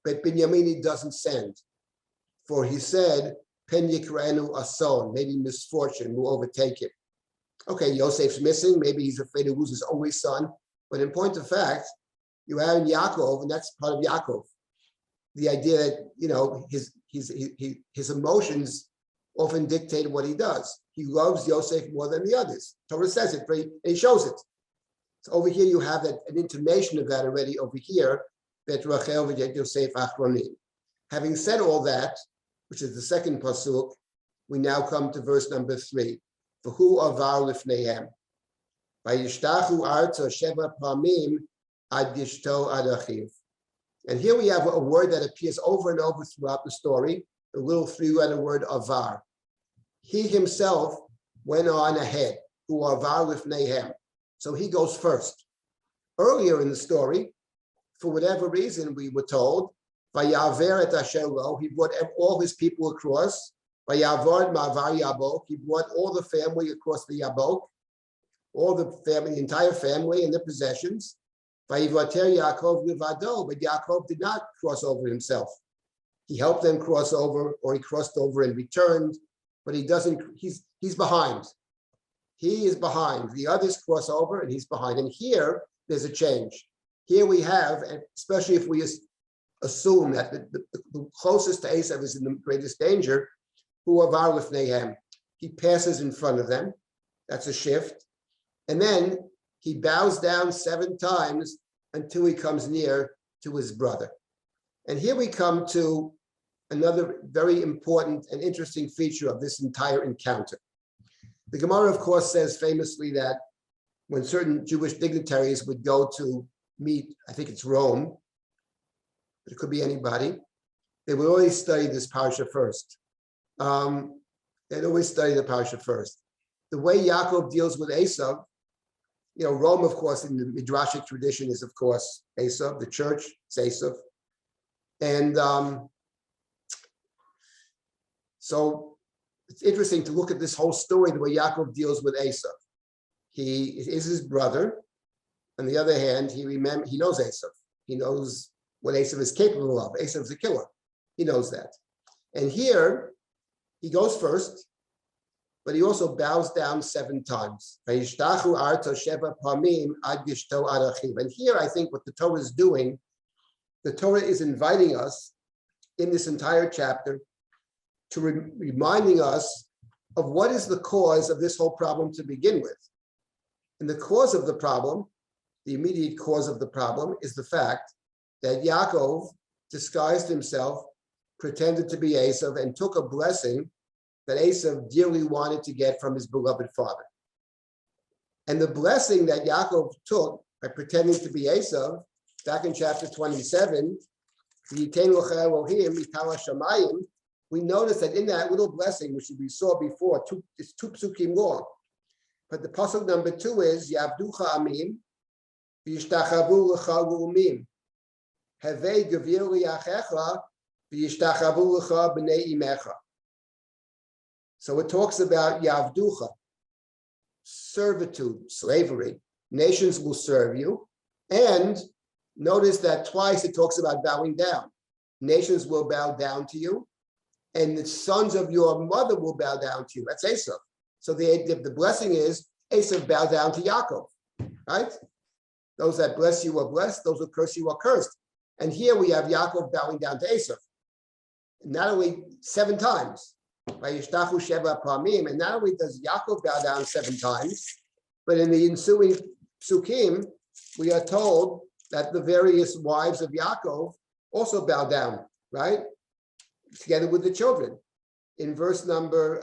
but Binyamin he doesn't send. For he said, Pen Yikranu Ason, maybe misfortune will overtake him. Okay, Yosef's missing, maybe he's afraid to lose his only son, but in point of fact, you have Yaakov, and that's part of Yaakov. The idea that, you know, his emotions often dictate what he does. He loves Yosef more than the others. Torah says it, and he shows it. So over here, you have an intimation of that already over here, that Rachel v'yet Yosef achronim. Having said all that, which is the second pasuk, we now come to verse number 3. V'hu avar lifneihem. Vayishtachu arza sheva pamim ad yishto ad achiv. And here we have a word that appears over and over throughout the story, a little 3-letter word, avar. He himself went on ahead, who avar lifneihem. So he goes first. Earlier in the story, for whatever reason, we were told, Vayaver et asher lo, he brought all his people across. Vayavar ma'avar yabok, he brought all the family across the Yabok, all the family, the entire family and their possessions. Vayivater Yaakov levado, but Yaakov did not cross over himself. He helped them cross over, or he crossed over and returned, but he doesn't, he's behind. He is behind. The others cross over and he's behind. And here, there's a change. Here we have, and especially if we assume that the closest to Esav is in the greatest danger, who avar lifneihem. He passes in front of them. That's a shift. And then he bows down 7 times until he comes near to his brother. And here we come to another very important and interesting feature of this entire encounter. The Gemara, of course, says famously that when certain Jewish dignitaries would go to meet, I think it's Rome, but it could be anybody, they would always study this parsha first. They'd always study the parsha first. The way Yaakov deals with Esav, you know, Rome, of course, in the Midrashic tradition is, of course, Esav, the church, it's Esav. And so it's interesting to look at this whole story, the way Yaakov deals with Esav. He is his brother. On the other hand, he knows Esav. He knows what Esav is capable of. Esav's a killer. He knows that. And here, he goes first, but he also bows down 7 times. And here, I think what the Torah is doing the Torah is inviting us in this entire chapter to reminding us of what is the cause of this whole problem to begin with. And the cause of the problem, the immediate cause of the problem, is the fact that Yaakov disguised himself, pretended to be Esav, and took a blessing that Esav dearly wanted to get from his beloved father. And the blessing that Yaakov took by pretending to be Esav, back in chapter 27, we notice that in that little blessing, which we saw before, it's 2 psukim long. But the pasuk number 2 is Yavducha Amim, V'yishtachavu L'cha L'umim, Havei Gevir Li'achecha, V'yishtachavu L'cha B'nei Imecha. So it talks about Yavducha, servitude, slavery. Nations will serve you. And notice that twice it talks about bowing down. Nations will bow down to you, and the sons of your mother will bow down to you. That's Esav. So the blessing is Esav bow down to Yaakov, right? Those that bless you are blessed, those who curse you are cursed. And here we have Yaakov bowing down to Esav. Not only 7 times, Vayishtachu Sheva Pamim, and not only does Yaakov bow down 7 times, but in the ensuing psukim, we are told that the various wives of Yaakov also bow down, right? Together with the children. In verse number,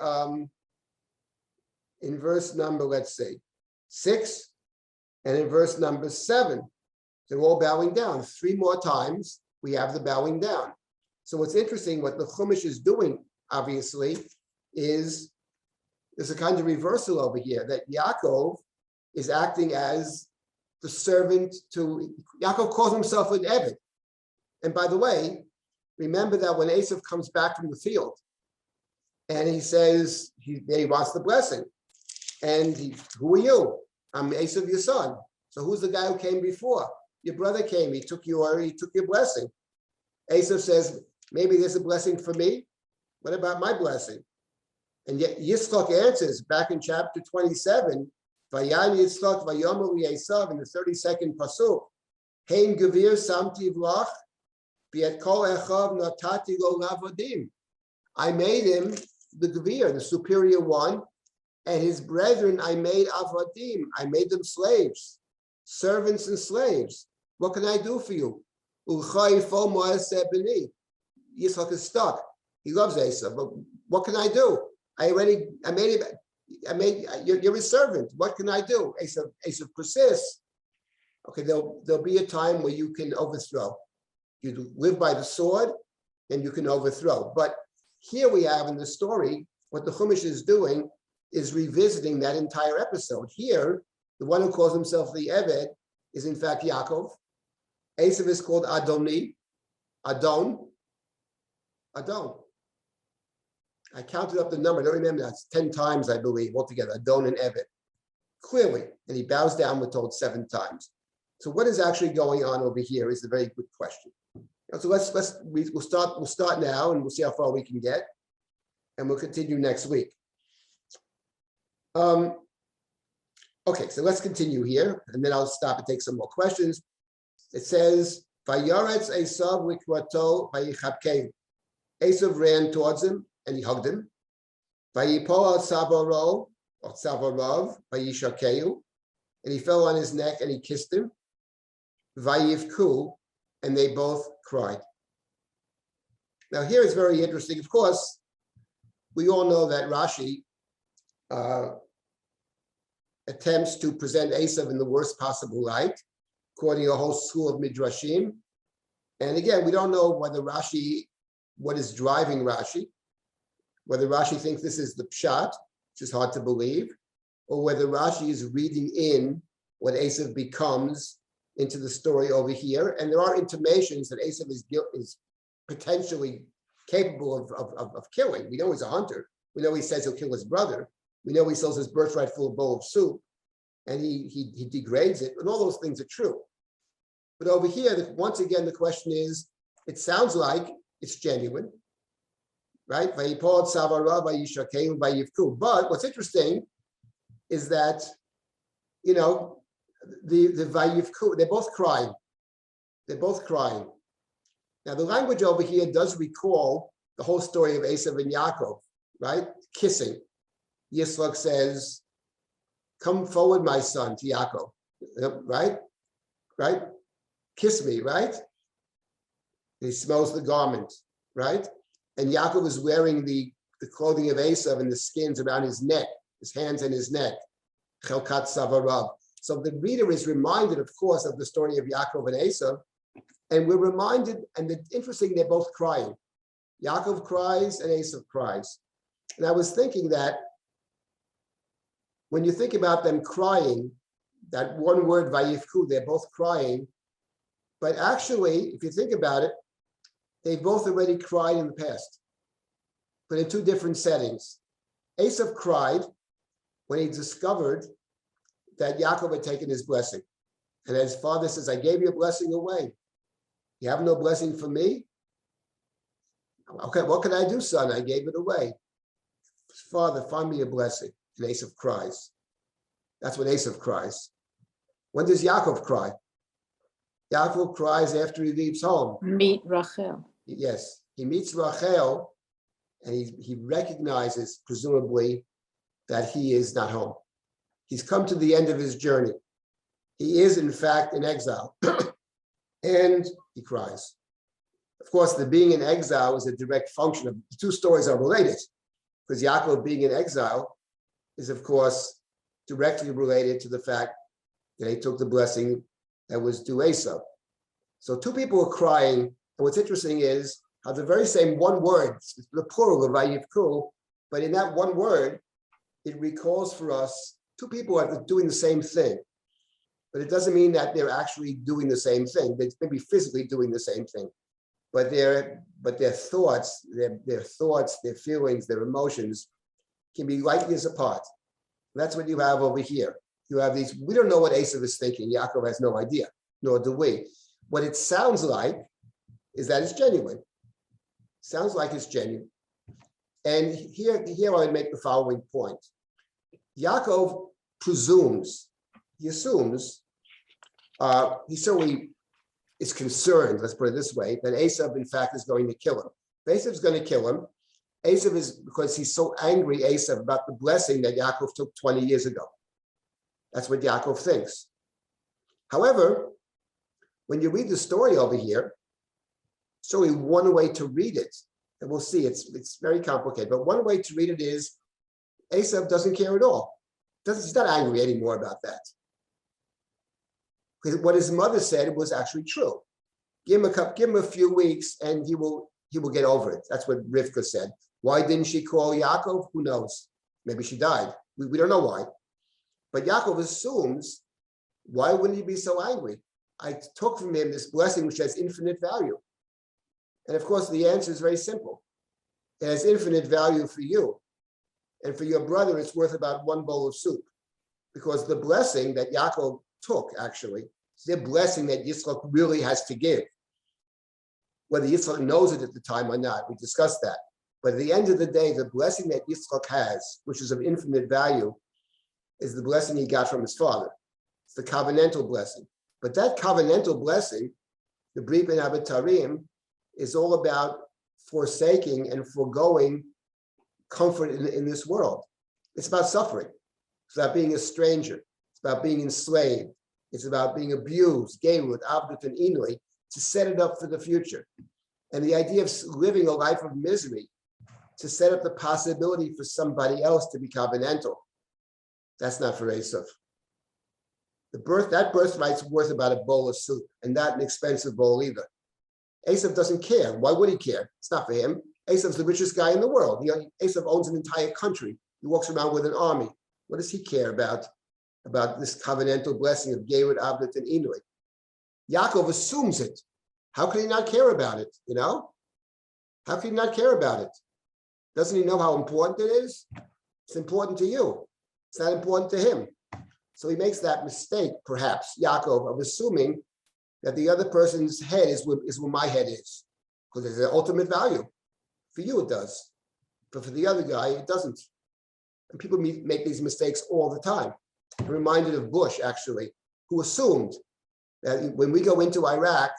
let's say, 6, and in verse number 7, they're all bowing down. 3 more times, we have the bowing down. So what's interesting, what the Chumash is doing, obviously, is there's a kind of reversal over here, that Yaakov is acting as the servant to, Yaakov calls himself an Eved. And by the way, remember that when Esav comes back from the field, and he says he wants the blessing, and who are you? I'm Esav, your son. So who's the guy who came before? Your brother came. He took your blessing. Esav says, maybe there's a blessing for me. What about my blessing? And yet Yitzchak answers back in chapter 27. Vayan Yitzchak vayomer Esav in the 32nd pasuk. Hein gevir samti v'lach. I made him the Gevir, the superior one, and his brethren I made Avadim. I made them slaves, servants and slaves. What can I do for you? Yitzchak is stuck. He loves Esav, but what can I do? You're his servant. What can I do? Esav persists. Okay, there'll be a time where you can overthrow. You live by the sword, and you can overthrow. But here we have in the story, what the Chumash is doing is revisiting that entire episode. Here, the one who calls himself the Eved is in fact Yaakov. Esav is called Adoni, Adon. I counted up the number, I don't remember, that's 10 times, I believe, altogether, Adon and Eved. Clearly, and he bows down, we're told 7 times. So what is actually going on over here is a very good question. So we'll start now, and we'll see how far we can get, and we'll continue next week. Okay, so let's continue here, and then I'll stop and take some more questions. It says, "Vayaretz Esav likvato vayichapkehu." Esav ran towards him, and he hugged him. Vayipol al tzavaro or tzavarav vayishakehu, and he fell on his neck and he kissed him. Vayivku, and they both cried. Now here is very interesting. Of course, we all know that Rashi attempts to present Esav in the worst possible light, according to a whole school of Midrashim. And again, we don't know whether what is driving Rashi, whether Rashi thinks this is the pshat, which is hard to believe, or whether Rashi is reading in what Esav becomes into the story over here. And there are intimations that Esav is potentially capable of killing. We know he's a hunter. We know he says he'll kill his brother. We know he sells his birthright for a bowl of soup, and he degrades it, and all those things are true. But over here, once again, the question is, it sounds like it's genuine, right? But what's interesting is that, you know, the Vayivku, they're both crying. They're both crying. Now, the language over here does recall the whole story of Esav and Yaakov, right? Kissing. Yitzchak says, come forward, my son, to Yaakov, right? Right? Kiss me, right? He smells the garment, right? And Yaakov is wearing the clothing of Esav and the skins around his neck, his hands and his neck. Chelkat Savarav. So the reader is reminded, of course, of the story of Yaakov and Esav. And we're reminded, and it's interesting, they're both crying. Yaakov cries and Esav cries. And I was thinking that when you think about them crying, that one word, Vayivku, they're both crying. But actually, if you think about it, they both already cried in the past, but in two different settings. Esav cried when he discovered that Yaakov had taken his blessing. And his father says, I gave your blessing away. You have no blessing for me? Okay, what can I do, son? I gave it away. Father, find me a blessing. And Esav cries. That's when Esav cries. When does Yaakov cry? Yaakov cries after he leaves home. Meet Rachel. Yes, he meets Rachel and he recognizes, presumably, that he is not home. He's come to the end of his journey. He is, in fact, in exile. And he cries. Of course, the being in exile is a direct function of the two stories are related, because Yaakov being in exile is, of course, directly related to the fact that he took the blessing that was due Esau. So two people are crying, and what's interesting is how the very same one word, the plural of Vayivku, but in that one word, it recalls for us two people are doing the same thing. But it doesn't mean that they're actually doing the same thing. They may be physically doing the same thing, but their thoughts, their feelings, their emotions can be light years apart. And that's what you have over here. You have these, we don't know what Esav is thinking. Yaakov has no idea, nor do we. What it sounds like is that it's genuine. Sounds like it's genuine. And here I make the following point. Yaakov presumes, he assumes, he certainly is concerned, let's put it this way, that Esav, in fact, is going to kill him. If Esav's going to kill him, Esav is because he's so angry, Esav, about the blessing that Yaakov took 20 years ago. That's what Yaakov thinks. However, when you read the story over here, it's only one way to read it, and we'll see it's very complicated, but one way to read it is Esav doesn't care at all. He's not angry anymore about that. Because what his mother said was actually true. Give him a few weeks and he will get over it. That's what Rivka said. Why didn't she call Yaakov? Who knows? Maybe she died. We don't know why. But Yaakov assumes, why wouldn't he be so angry? I took from him this blessing which has infinite value. And of course, the answer is very simple. It has infinite value for you. And for your brother, it's worth about one bowl of soup. Because the blessing that Yaakov took, actually, is the blessing that Yitzchak really has to give. Whether Yitzchak knows it at the time or not, we discussed that. But at the end of the day, the blessing that Yitzchak has, which is of infinite value, is the blessing he got from his father. It's the covenantal blessing. But that covenantal blessing, the Brit Ben Abitarim, is all about forsaking and foregoing comfort in this world. It's about suffering. It's about being a stranger. It's about being enslaved. It's about being abused, Geirut, Abdut, and Inui, to set it up for the future. And the idea of living a life of misery, to set up the possibility for somebody else to be covenantal. That's not for Esav. That birthright's worth about a bowl of soup, and not an expensive bowl either. Esav doesn't care. Why would he care? It's not for him. Esav's the richest guy in the world. Esav owns an entire country. He walks around with an army. What does he care about this covenantal blessing of Geirut, Abdut, and Inui? Yaakov assumes it. How could he not care about it? How could he not care about it? Doesn't he know how important it is? It's important to you. It's not important to him. So he makes that mistake, perhaps, Yaakov, of assuming that the other person's head is where my head is, because there's an ultimate value. For you, it does. But for the other guy, it doesn't. And people make these mistakes all the time. I'm reminded of Bush, actually, who assumed that when we go into Iraq,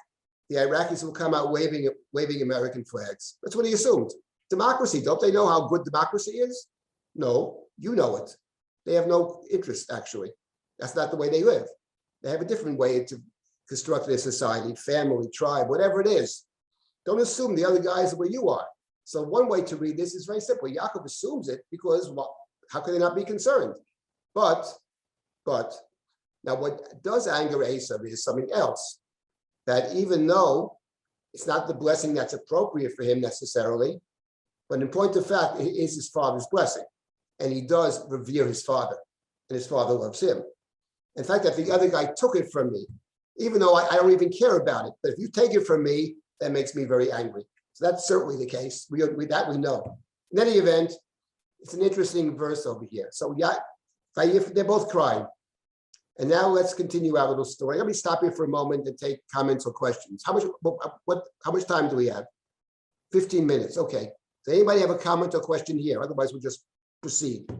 the Iraqis will come out waving American flags. That's what he assumed. Democracy, don't they know how good democracy is? No, you know it. They have no interest, actually. That's not the way they live. They have a different way to construct their society, family, tribe, whatever it is. Don't assume the other guys are where you are. So one way to read this is very simple. Yaakov assumes it because, well, how can they not be concerned? But, now what does anger Esav is something else. That even though it's not the blessing that's appropriate for him necessarily, but in point of fact, it is his father's blessing. And he does revere his father, and his father loves him. In fact, if the other guy took it from me, even though I don't even care about it, but if you take it from me, that makes me very angry. So that's certainly the case. We know. In any event, it's an interesting verse over here. So yeah, they're both crying. And now let's continue our little story. Let me stop here for a moment and take comments or questions. How much time do we have? 15 minutes. Okay. Does anybody have a comment or question here? Otherwise, we'll just proceed.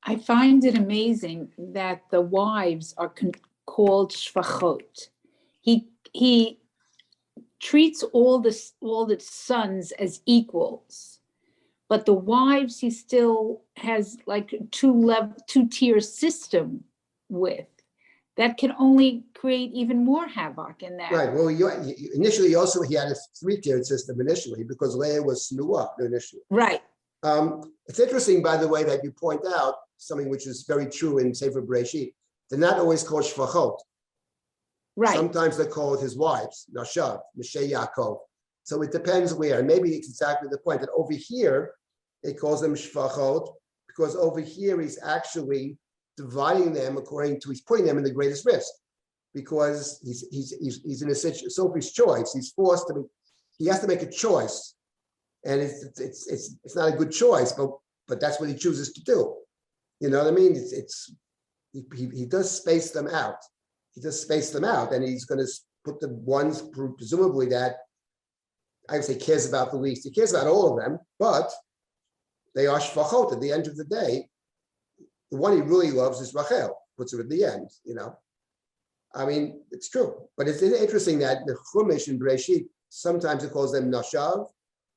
I find it amazing that the wives are called shvachot. He treats all the sons as equals, but the wives he still has like two-tier system with. That can only create even more havoc in that. Right. Well, initially, also he had a three-tiered system initially because Leah was snua initially. Right. It's interesting, by the way, that you point out something which is very true in Sefer Bereshit. They're not always called shvachot. Right. Sometimes they're called his wives, Nashav, Moshe Yaakov. So it depends where. And maybe it's exactly the point that over here, it calls them shvachot, because over here he's actually dividing them according to, he's putting them in the greatest risk, because he's in a Sophie's choice. He's forced to, he has to make a choice. And it's not a good choice, but that's what he chooses to do. You know what I mean? He does space them out. He does space them out, and he's going to put the ones presumably that I would say cares about the least. He cares about all of them, but they are shvachot at the end of the day. The one he really loves is Rachel, puts her at the end, you know. I mean, it's true, but it's interesting that the Chumash in Bereshit, sometimes it calls them Nashav,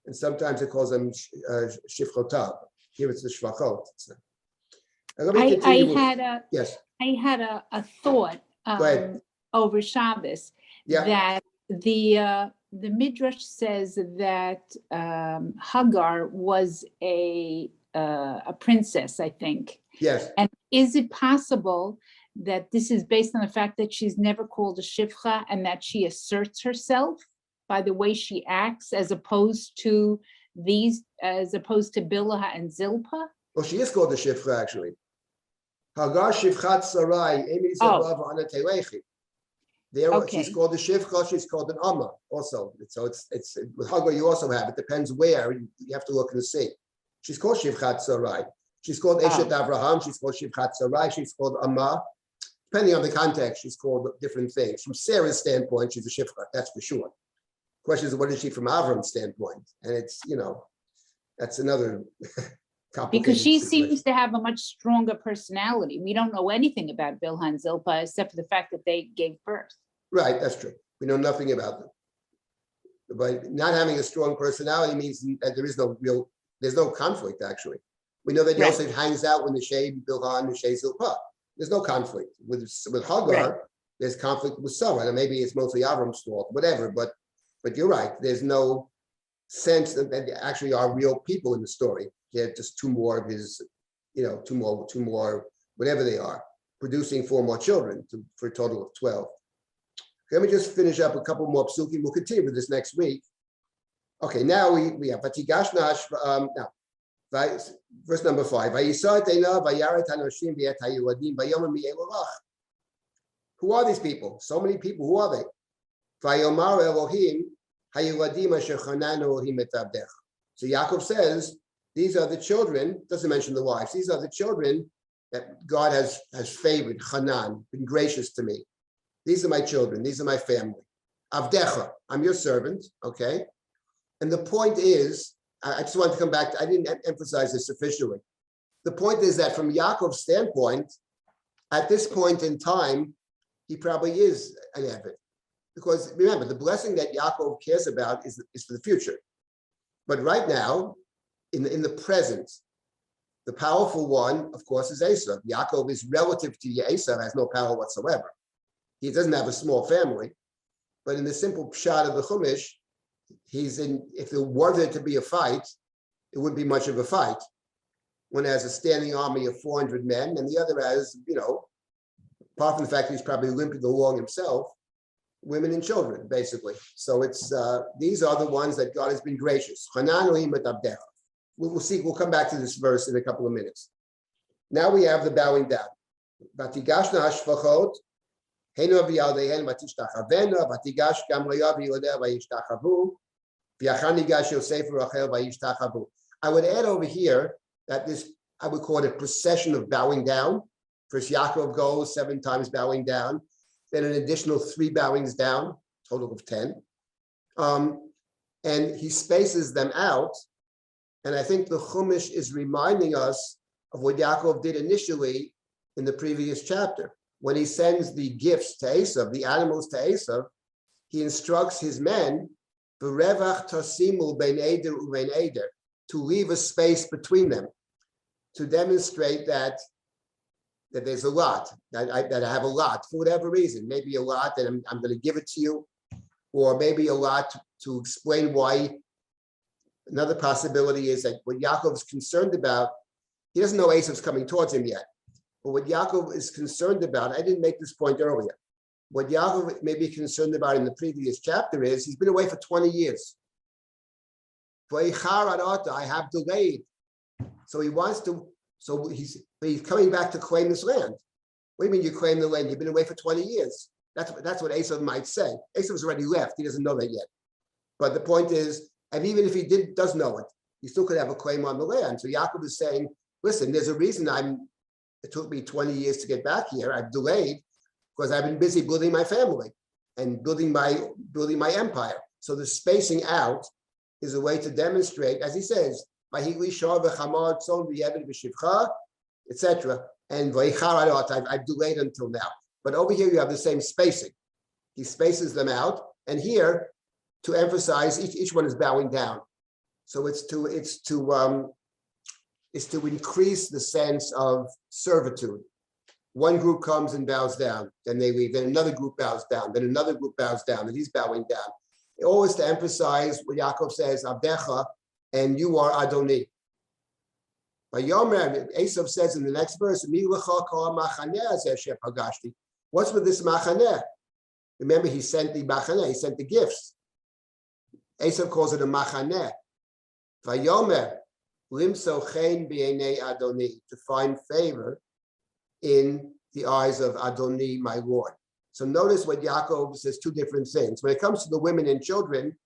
and sometimes it calls them Shivchotav. Here it's the Shvachot. I had a thought over Shabbos that the Midrash says that Hagar was a princess, I think. Yes. And is it possible that this is based on the fact that she's never called a shivcha and that she asserts herself by the way she acts, as opposed to Bilhah and Zilpah? Well, she is called the shivcha actually. Hagar shivchat sarai. There, okay. She's called the shivcha. She's called an amma also. So it's with Hagar you also have. It depends where. You have to look and see. She's called shivchat sarai. She's called Eshet Avraham. She's called shivchat sarai. She's called amma. Depending on the context, she's called different things. From Sarah's standpoint, she's a shivcha. That's for sure. Question is, what is she from Avram's standpoint? And it's, you know, that's another complicated because she situation. seems to have a much stronger personality. We don't know anything about Bilhah and Zilpah except for the fact that they gave birth. Right, that's true. We know nothing about them. But not having a strong personality means that there's no conflict actually. We know that Yosef hangs out with Neshei Bilhah and Neshei Zilpah. There's no conflict. With Hagar, there's conflict with Sarah. And maybe it's mostly Avram's fault, whatever, but you're right. There's no sense that they actually are real people in the story. They're just two more of his, you know, two more, whatever they are, producing 4 more children for a total of 12. Let me just finish up a couple more psukim. We'll continue with this next week. Okay, now we have Vatigash Nash. Now, verse number 5. Who are these people? So many people. Who are they? So Yaakov says, these are the children, doesn't mention the wives, these are the children that God has favored, Hanan, been gracious to me. These are my children, these are my family. Avdecha, I'm your servant, okay? And the point is, I just want to come back, I didn't emphasize this sufficiently. The point is that from Yaakov's standpoint, at this point in time, he probably is an Eved. because remember, the blessing that Yaakov cares about is for the future. But right now, in the present, the powerful one, of course, is Esau. Yaakov is relative to Esau, has no power whatsoever. He doesn't have a small family. But in the simple shot of the Chumash, if there were there to be a fight, it wouldn't be much of a fight. One has a standing army of 400 men, and the other has, apart from the fact that he's probably limping along himself, women and children, basically. So it's these are the ones that God has been gracious. We'll see. We'll come back to this verse in a couple of minutes. Now we have the bowing down. Vatigashna hashfachot, heno v'yaldehen vatishtachavena, vatigash gam le'yav v'yodeh v'yishtachavu, v'yachan nigash Yosef v'Rachel v'yishtachavu. I would add over here that this, I would call it a procession of bowing down. First Yaakov goes 7 times bowing down, then an additional 3 bowings down, total of 10. And he spaces them out. And I think the Chumash is reminding us of what Yaakov did initially in the previous chapter. When he sends the gifts to Esav, the animals to Esav, he instructs his men, "V'revach tasimu bein eder uvein eder," to leave a space between them, to demonstrate that there's a lot, that I have a lot for whatever reason, maybe a lot that I'm going to give it to you, or maybe a lot to explain why. Another possibility is that what Yaakov is concerned about, he doesn't know Esav's coming towards him yet, but what Yaakov is concerned about, I didn't make this point earlier, what Yaakov may be concerned about in the previous chapter is he's been away for 20 years. I have delayed. So he wants to, he's coming back to claim this land. What do you mean you claim the land? You've been away for 20 years. That's what Esav might say. Esav's already left. He doesn't know that yet. But the point is, and even if he does know it, he still could have a claim on the land. So Yaakov is saying, listen, there's a reason it took me 20 years to get back here. I've delayed because I've been busy building my family and building my empire. So the spacing out is a way to demonstrate, as he says, etc. And I've delayed until now. But over here you have the same spacing. He spaces them out, and here to emphasize each one is bowing down. So it's to increase the sense of servitude. One group comes and bows down, then they leave. Then another group bows down. Then another group bows down, and he's bowing down. Always to emphasize what Yaakov says, Abdecha, and you are Adoni. Esav says in the next verse, what's with this machaneh? Remember, he sent the machaneh, he sent the gifts. Esav calls it a machaneh. Vayomer, limso chen b'einei Adoni, to find favor in the eyes of Adoni, my Lord. So notice what Yaakov says, 2 different things. When it comes to the women and children,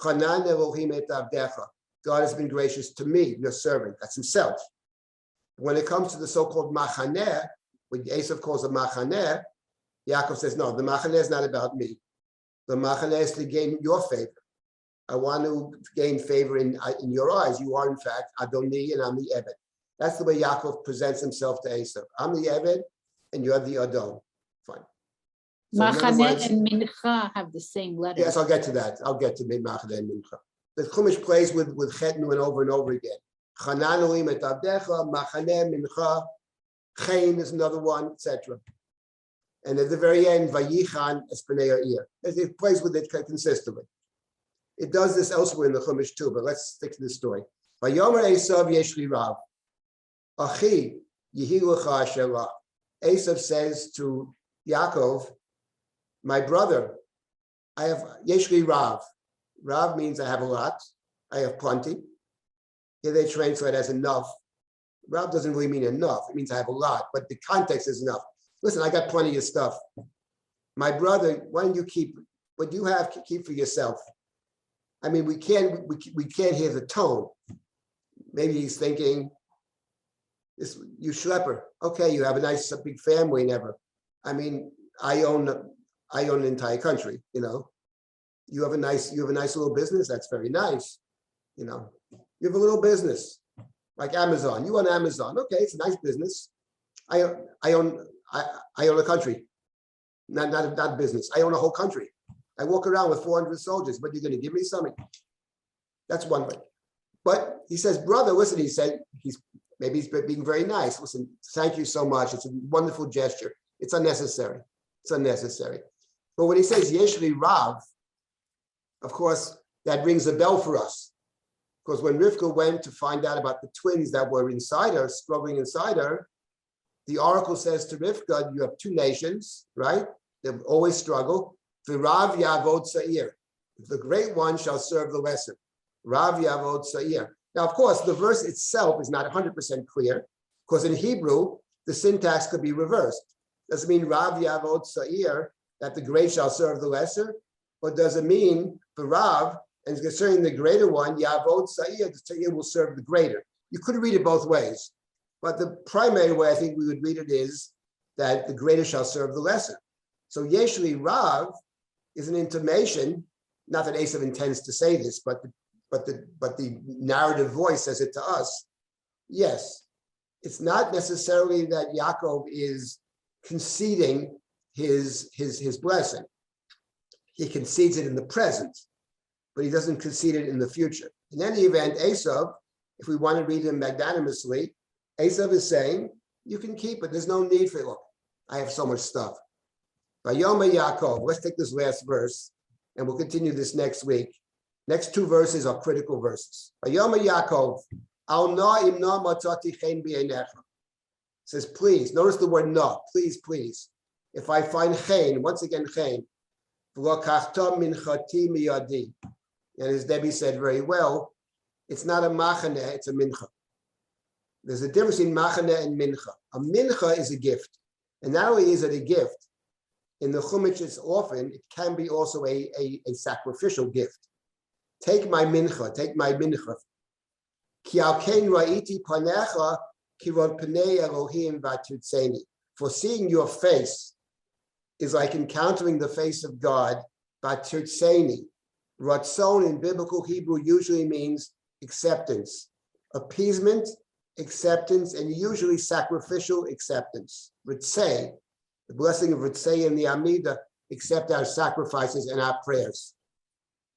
Chanan Elohim et Avdecha, God has been gracious to me, your servant. That's himself. When it comes to the so-called machaneh, what Esav calls a machaneh, Yaakov says, no, the machaneh is not about me. The machaneh is to gain your favor. I want to gain favor in your eyes. You are, in fact, Adoni, and I'm the Eved. That's the way Yaakov presents himself to Esav. I'm the Eved, and you're the Adon. Fine. So Machaneh and Mincha have the same letter. Yes, I'll get to that. I'll get to Machaneh and Mincha. The Chumash plays with Chetnu and over again. Chanan Elohim et Avdecha, Machaneh, Mincha, Chaim is another one, etc. And at the very end, Vayichan es Pnei Ha'ir. It plays with it consistently. It does this elsewhere in the Chumash too, but let's stick to this story. Vayomer Esav yesh li rav, achi yehi lecha asher ra. Esav says to Yaakov, my brother, I have yesh li rav. Rav means I have a lot, I have plenty. Here they translate as enough. Rav doesn't really mean enough, it means I have a lot, but the context is enough. Listen, I got plenty of stuff. My brother, why don't you keep what you have, keep for yourself? I mean, we can't hear the tone. Maybe he's thinking, this, you schlepper, okay, you have a nice big family, never. I mean, I own an entire country, you know. You have a nice little business, that's very nice. You know, you have a little business like Amazon. You own Amazon, okay, it's a nice business. I own a country, not a business. I own a whole country. I walk around with 400 soldiers, but you're going to give me something. That's one way. But he says, brother, listen, he said, maybe he's being very nice. Listen, thank you so much. It's a wonderful gesture. It's unnecessary. It's unnecessary. But when he says Yeshli Rav, of course, that rings a bell for us. Because when Rivka went to find out about the twins that were inside her, struggling inside her, the oracle says to Rivka, you have two nations, right? They always struggle. The Rav Yavod Sa'ir. The great one shall serve the lesser. Rav Yavod Sa'ir. Now, of course, the verse itself is not 100% clear, because in Hebrew, the syntax could be reversed. Does it mean Rav Yavod Sa'ir, that the great shall serve the lesser? Or does it mean the Rav, and concerning the greater one, Yavod Sa'ir, the Sa'ir will serve the greater? You could read it both ways. But the primary way I think we would read it is that the greater shall serve the lesser. So Yeshli Rav is an intimation, not that Esav intends to say this, but the narrative voice says it to us. Yes, it's not necessarily that Yaakov is conceding his blessing. He concedes it in the present, but he doesn't concede it in the future. In any event, Esav, if we want to read him magnanimously, Esav is saying, you can keep it. There's no need for it. Look, I have so much stuff. Vayoma Yaakov, let's take this last verse, and we'll continue this next week. Next two verses are critical verses. Vayoma Yaakov, al na imna matati chen b'einecha. Says, please, notice the word na, please, please. If I find chen, once again chen, v'lokachta minchati miyadi. And as Debbie said very well, it's not a machane, it's a mincha. There's a difference in machane and mincha. A mincha is a gift. And not only is it a gift, in the Chumash, it's often, it can be also a sacrificial gift. Take my mincha, take my mincha. Ki al ken ra'iti panecha kirot panei Elohim v'atutzeni. For seeing your face is like encountering the face of God, v'atutzeni. Ratzon in biblical Hebrew usually means acceptance, appeasement, acceptance, and usually sacrificial acceptance. Ritzeh, the blessing of Ritzeh and the Amida, accept our sacrifices and our prayers,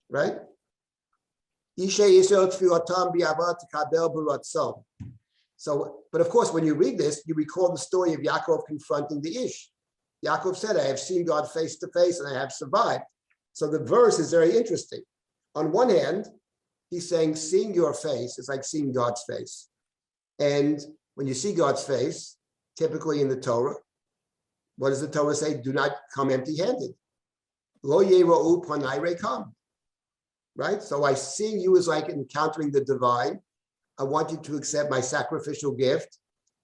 right? So, but of course, when you read this, you recall the story of Yaakov confronting the Ish. Yaakov said, I have seen God face to face and I have survived. So the verse is very interesting. On one hand, he's saying, seeing your face is like seeing God's face. And when you see God's face, typically in the Torah, what does the Torah say? Do not come empty-handed. Lo yera'u panai rekam. Right? So I seeing you is like encountering the divine. I want you to accept my sacrificial gift,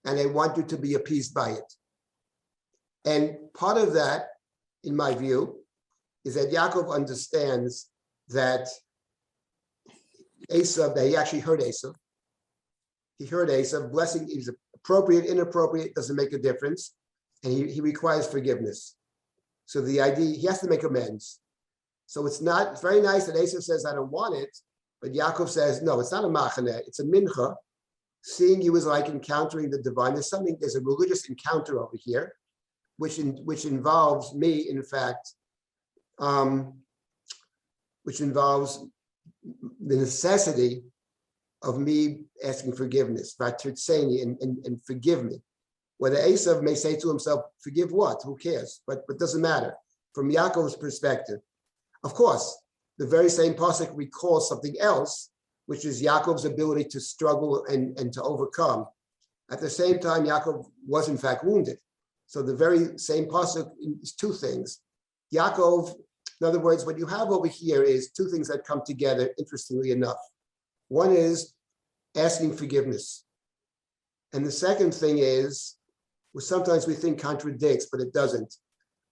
and I want you to be appeased by it. And part of that, in my view, is that Yaakov understands that Esav, that he actually heard Esav. He heard Esav, blessing is appropriate, inappropriate, doesn't make a difference. And he requires forgiveness. So the idea, he has to make amends. So it's very nice that Esav says, I don't want it, but Yaakov says, no, it's not a machaneh, it's a mincha. Seeing you is like encountering the divine. There's a religious encounter over here, which involves me, in fact, which involves the necessity of me asking forgiveness, and forgive me. Whether Esav may say to himself, forgive what? Who cares? But doesn't matter. From Yaakov's perspective, of course, the very same pasuk recalls something else, which is Yaakov's ability to struggle and to overcome. At the same time, Yaakov was in fact wounded. So the very same pasuk is two things. Yaakov, in other words, what you have over here is two things that come together, interestingly enough. One is asking forgiveness. And the second thing is, well, sometimes we think contradicts, but it doesn't,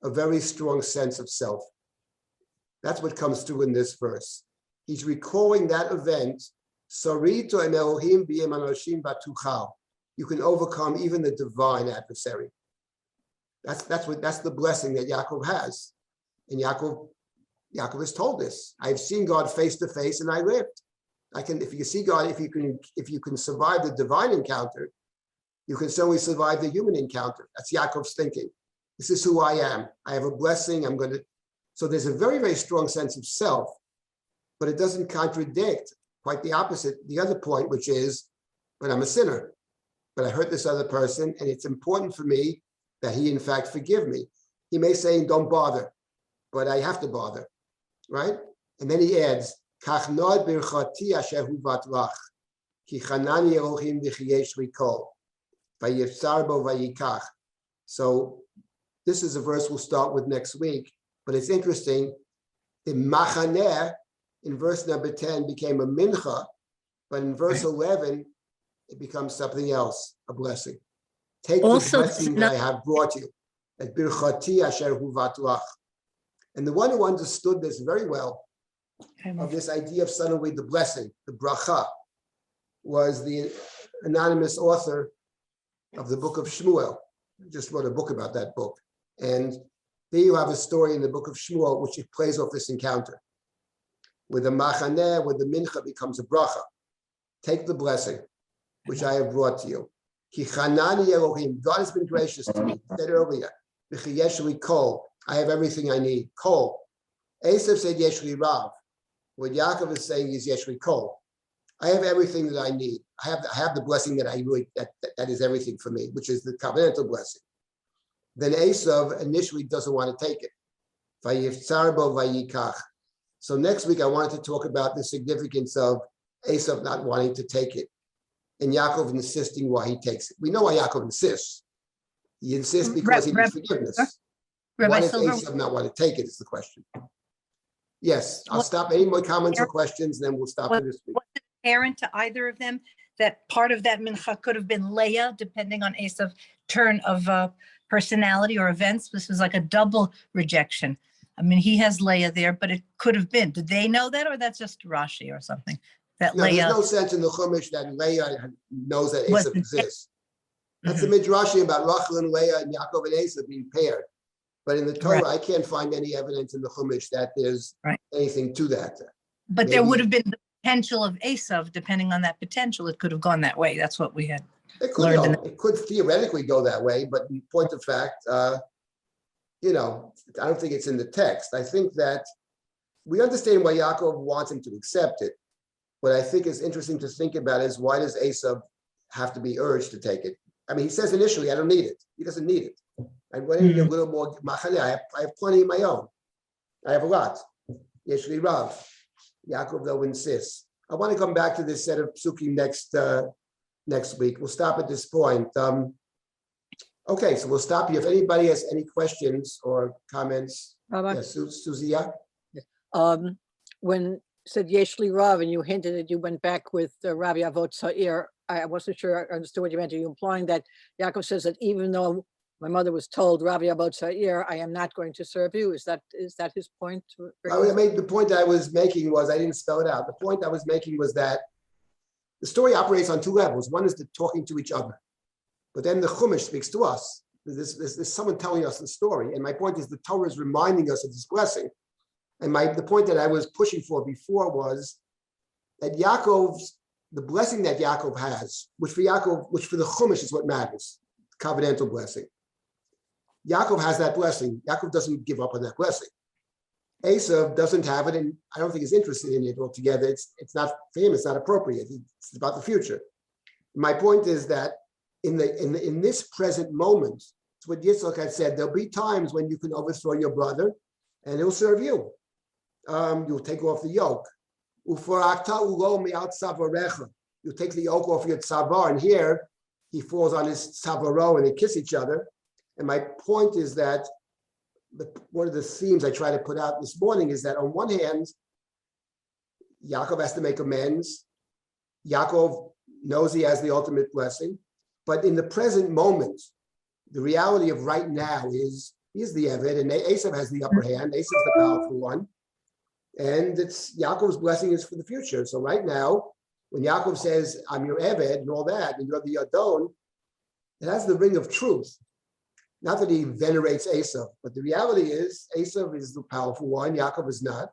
a very strong sense of self. That's what comes through in this verse. He's recalling that event. Sarito and Elohim b'yem anoshim batuchal. You can overcome even the divine adversary. That's the blessing that Yaakov has. And Yaakov has told this. I've seen God face to face and I lived. If you see God, if you can survive the divine encounter, you can certainly survive the human encounter. That's Yaakov's thinking. This is who I am. I have a blessing. So there's a very, very strong sense of self, but it doesn't contradict, quite the opposite, the other point, which is, but I'm a sinner, but I hurt this other person, and it's important for me that he, in fact, forgive me. He may say, don't bother, but I have to bother, right? And then he adds, Kach nod birchati asher hu batlach, ki chanani Elohim v'chiyesh rikol, vayiftzar bo vayikach. So this is a verse we'll start with next week, but it's interesting. The machaneh in verse number 10 became a mincha, but in verse 11, it becomes something else, a blessing. Take Also, the blessing that I have brought you, at birchati asher hu batlach. And the one who understood this very well, of this idea of suddenly the blessing, the bracha, was the anonymous author of the book of Shmuel. I just wrote a book about that book. And there you have a story in the book of Shmuel, which plays off this encounter. With the machaneh, where the mincha becomes a bracha. Take the blessing, which I have brought to you. Ki chanani Elohim, God has been gracious to me. I said earlier, v'chiyeshli kol, I have everything I need. Kol. Esav said yeshli rav. What Yaakov is saying is yeshli kol. I have everything that I need. I have the blessing that I really, that is everything for me, which is the covenantal blessing. Then Esav initially doesn't want to take it. Vayiftzar bo vayikach. So next week I wanted to talk about the significance of Esav not wanting to take it, and Yaakov insisting why he takes it. We know why Yaakov insists. He insists because he needs forgiveness. Why does Esav not want to take it is the question. Yes, I'll stop. Any more comments or questions, and then we'll stop for this week. Was it apparent to either of them that part of that mincha could have been Leah, depending on Esav's turn of personality or events? This was like a double rejection. I mean, he has Leah there, but it could have been. Did they know that, or that's just Rashi or something? That No, Leah. there's no sense in the Chumash that Leah knows that Esav exists. That's the midrashi about Rachel and Leah and Yaakov and Esav being paired. But in the Torah, I can't find any evidence in the Chumash that there's anything to that. But maybe there would have been the potential of Esav, depending on that potential. It could have gone that way. That's what we had learned. It could theoretically go that way, but in point of fact, I don't think it's in the text. I think that we understand why Yaakov wants him to accept it. What I think is interesting to think about is, why does Esav have to be urged to take it? I mean, he says initially, I don't need it. He doesn't need it. I want to need a little more machaneh. I have plenty of my own. I have a lot. Yeshli Rav. Yaakov, though, insists. I want to come back to this set of psukim next week. We'll stop at this point. Okay, so we'll stop here. If anybody has any questions or comments. Rabbi? Yes, Suzia? When said Yeshli Rav, and you hinted that you went back with Rabbi Avot Sa'ir, I wasn't sure I understood what you meant. Are you implying that Yaakov says that even though my mother was told, Rabbi Avot Sa'ir, I am not going to serve you? Is that his point? The point I was making was, I didn't spell it out. The point I was making was that the story operates on two levels. One is the talking to each other, but then the Chumash speaks to us. There's someone telling us the story. And my point is, the Torah is reminding us of this blessing. And the point that I was pushing for before was that the blessing that Yaakov has, which for the Chumash is what matters, covenantal blessing. Yaakov has that blessing. Yaakov doesn't give up on that blessing. Esav doesn't have it, and I don't think he's interested in it altogether. It's not for him. It's not appropriate. It's about the future. My point is that in this present moment, it's what Yitzchak had said. There'll be times when you can overthrow your brother, and he'll serve you. You'll take off the yoke. You'll take the yoke off your tzavar, and here he falls on his tzavaro, and they kiss each other. And my point is that one of the themes I try to put out this morning is that, on one hand, Yaakov has to make amends. Yaakov knows he has the ultimate blessing. But in the present moment, the reality of right now is he's the Eved, and Esav has the upper hand. Esav's the powerful one. And it's Yaakov's blessing is for the future. So right now, when Yaakov says, I'm your Eved and all that, and you're the Adon, it has the ring of truth. Not that he venerates Esav, but the reality is Esav is the powerful one, Yaakov is not.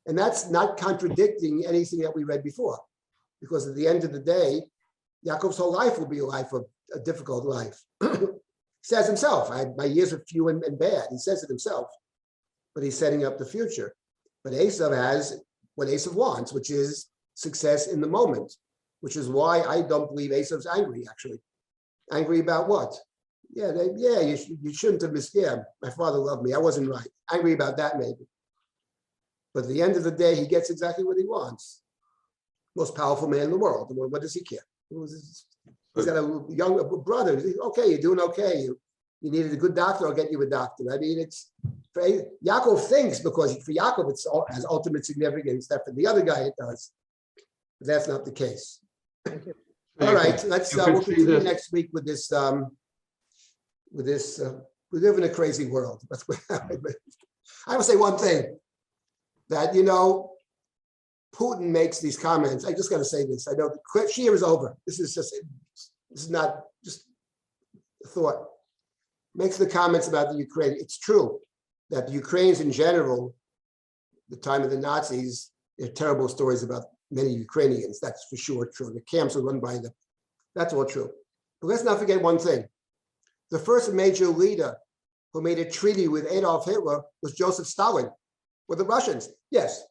And that's not contradicting anything that we read before. Because at the end of the day, Yaakov's whole life will be a life of a difficult life. He says himself, my years are few and bad. He says it himself. but he's setting up the future. But Esav has what Esav wants, which is success in the moment, which is why I don't believe Esav's angry, actually. Angry about what? Yeah, you shouldn't have missed. Yeah, my father loved me. I wasn't right. Angry about that, maybe. But at the end of the day, he gets exactly what he wants. Most powerful man in the world. What does he care? He's got a young brother. Okay, you're doing okay. You needed a good doctor, I'll get you a doctor. I mean, it's Yaakov thinks, because for Yaakov it has ultimate significance, that for the other guy it does. But that's not the case. All right, we'll continue next week with this. We live in a crazy world. I will say one thing, that Putin makes these comments. I just got to say this. I know the Shia is over. This is not just a thought. Makes the comments about the Ukraine. It's true that the Ukrainians in general, the time of the Nazis, there are terrible stories about many Ukrainians. That's for sure true. The camps were run by them. That's all true. But let's not forget one thing. The first major leader who made a treaty with Adolf Hitler was Joseph Stalin, with the Russians. Yes,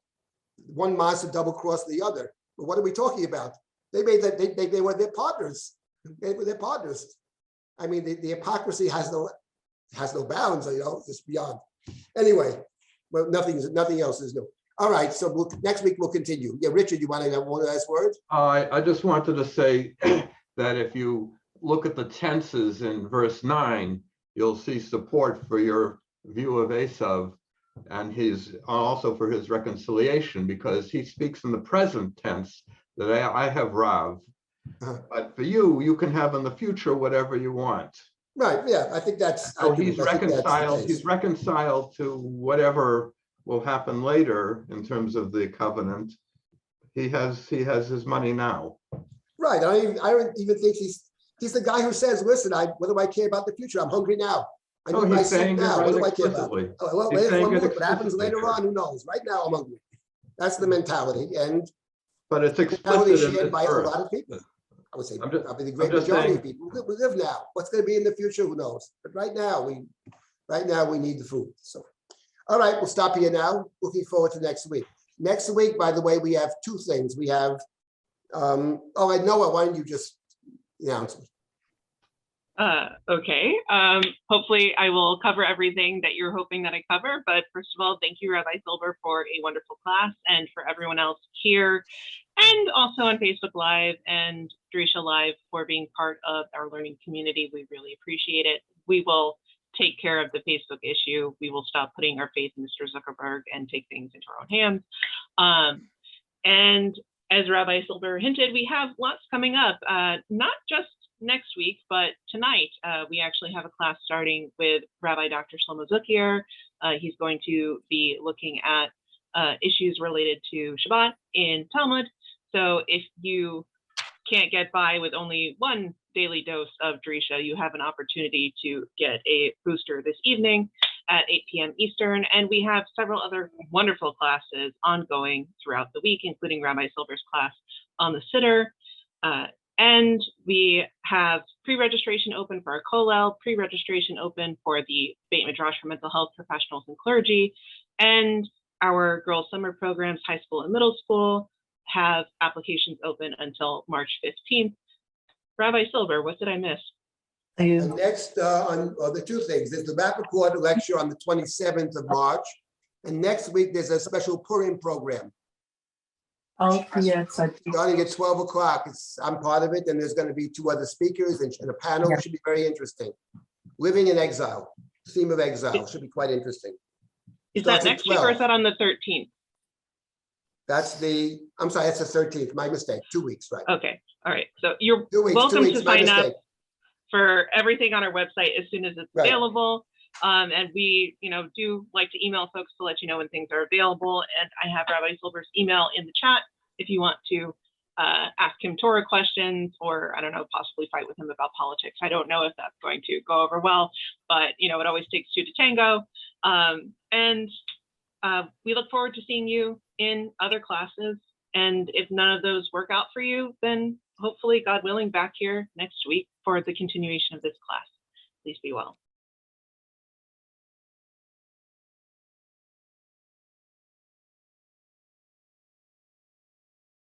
one monster double-crossed the other. But what are we talking about? They made that they were their partners. They were their partners. I mean, the hypocrisy has no bounds. Just beyond. Anyway, well, nothing else is new. All right, so next week we'll continue. Yeah, Richard, you want to have one last word? I just wanted to say that if you look at the tenses in verse 9, you'll see support for your view of Esav, and also for his reconciliation, because he speaks in the present tense that I have Rav. But for you can have in the future whatever you want. Right, yeah, I think that's. So he's reconciled to whatever will happen later in terms of the covenant. He has his money now. Right, I don't even think he's the guy who says, listen, what do I care about the future? I'm hungry now. I need my seat now. What do I care about? Well, what happens later on, who knows? Right now, I'm hungry. That's the mentality, but it's explicit shared by a lot of people. I would say probably the great majority of people. We live now. What's going to be in the future? Who knows? But right now we need the food. So, all right, we'll stop here now. Looking forward to next week. Next week, by the way, we have two things. We have. Noah, why don't you just announce it? Okay. Hopefully I will cover everything that you're hoping that I cover. But first of all, thank you, Rabbi Silber, for a wonderful class, and for everyone else here and also on Facebook Live and Drisha Live for being part of our learning community. We really appreciate it. We will take care of the Facebook issue. We will stop putting our faith in Mr. Zuckerberg and take things into our own hands. And as Rabbi Silber hinted, we have lots coming up, not just next week, but tonight. We actually have a class starting with Rabbi Dr. Shlomo Zuckier. He's going to be looking at issues related to Shabbat in Talmud. So if you can't get by with only one daily dose of Drisha, you have an opportunity to get a booster this evening at 8 p.m. Eastern. And we have several other wonderful classes ongoing throughout the week, including Rabbi Silber's class on the Siddur. And we have pre-registration open for our Kollel, pre-registration open for the Beit Midrash for mental health professionals and clergy, and our girls' summer programs, high school and middle school, have applications open until March 15th. Rabbi Silber, what did I miss? And next, on the two things, there's the Rappaport lecture on the 27th of March, and next week there's a special Purim program. Oh, yes. Starting at 12 o'clock. I'm part of it, and there's going to be two other speakers and a panel. It should be very interesting. Living in exile, theme of exile, should be quite interesting. Is that next week or is that on the 13th? That's I'm sorry, that's the 13th. My mistake. 2 weeks, right? Okay. All right. So you're welcome to sign up for everything on our website as soon as it's available. And we, do like to email folks to let you know when things are available. And I have Rabbi Silber's email in the chat if you want to ask him Torah questions, or I don't know, possibly fight with him about politics. I don't know if that's going to go over well, but it always takes two to tango. And we look forward to seeing you in other classes. And if none of those work out for you, then hopefully, God willing, back here next week for the continuation of this class. Please be well.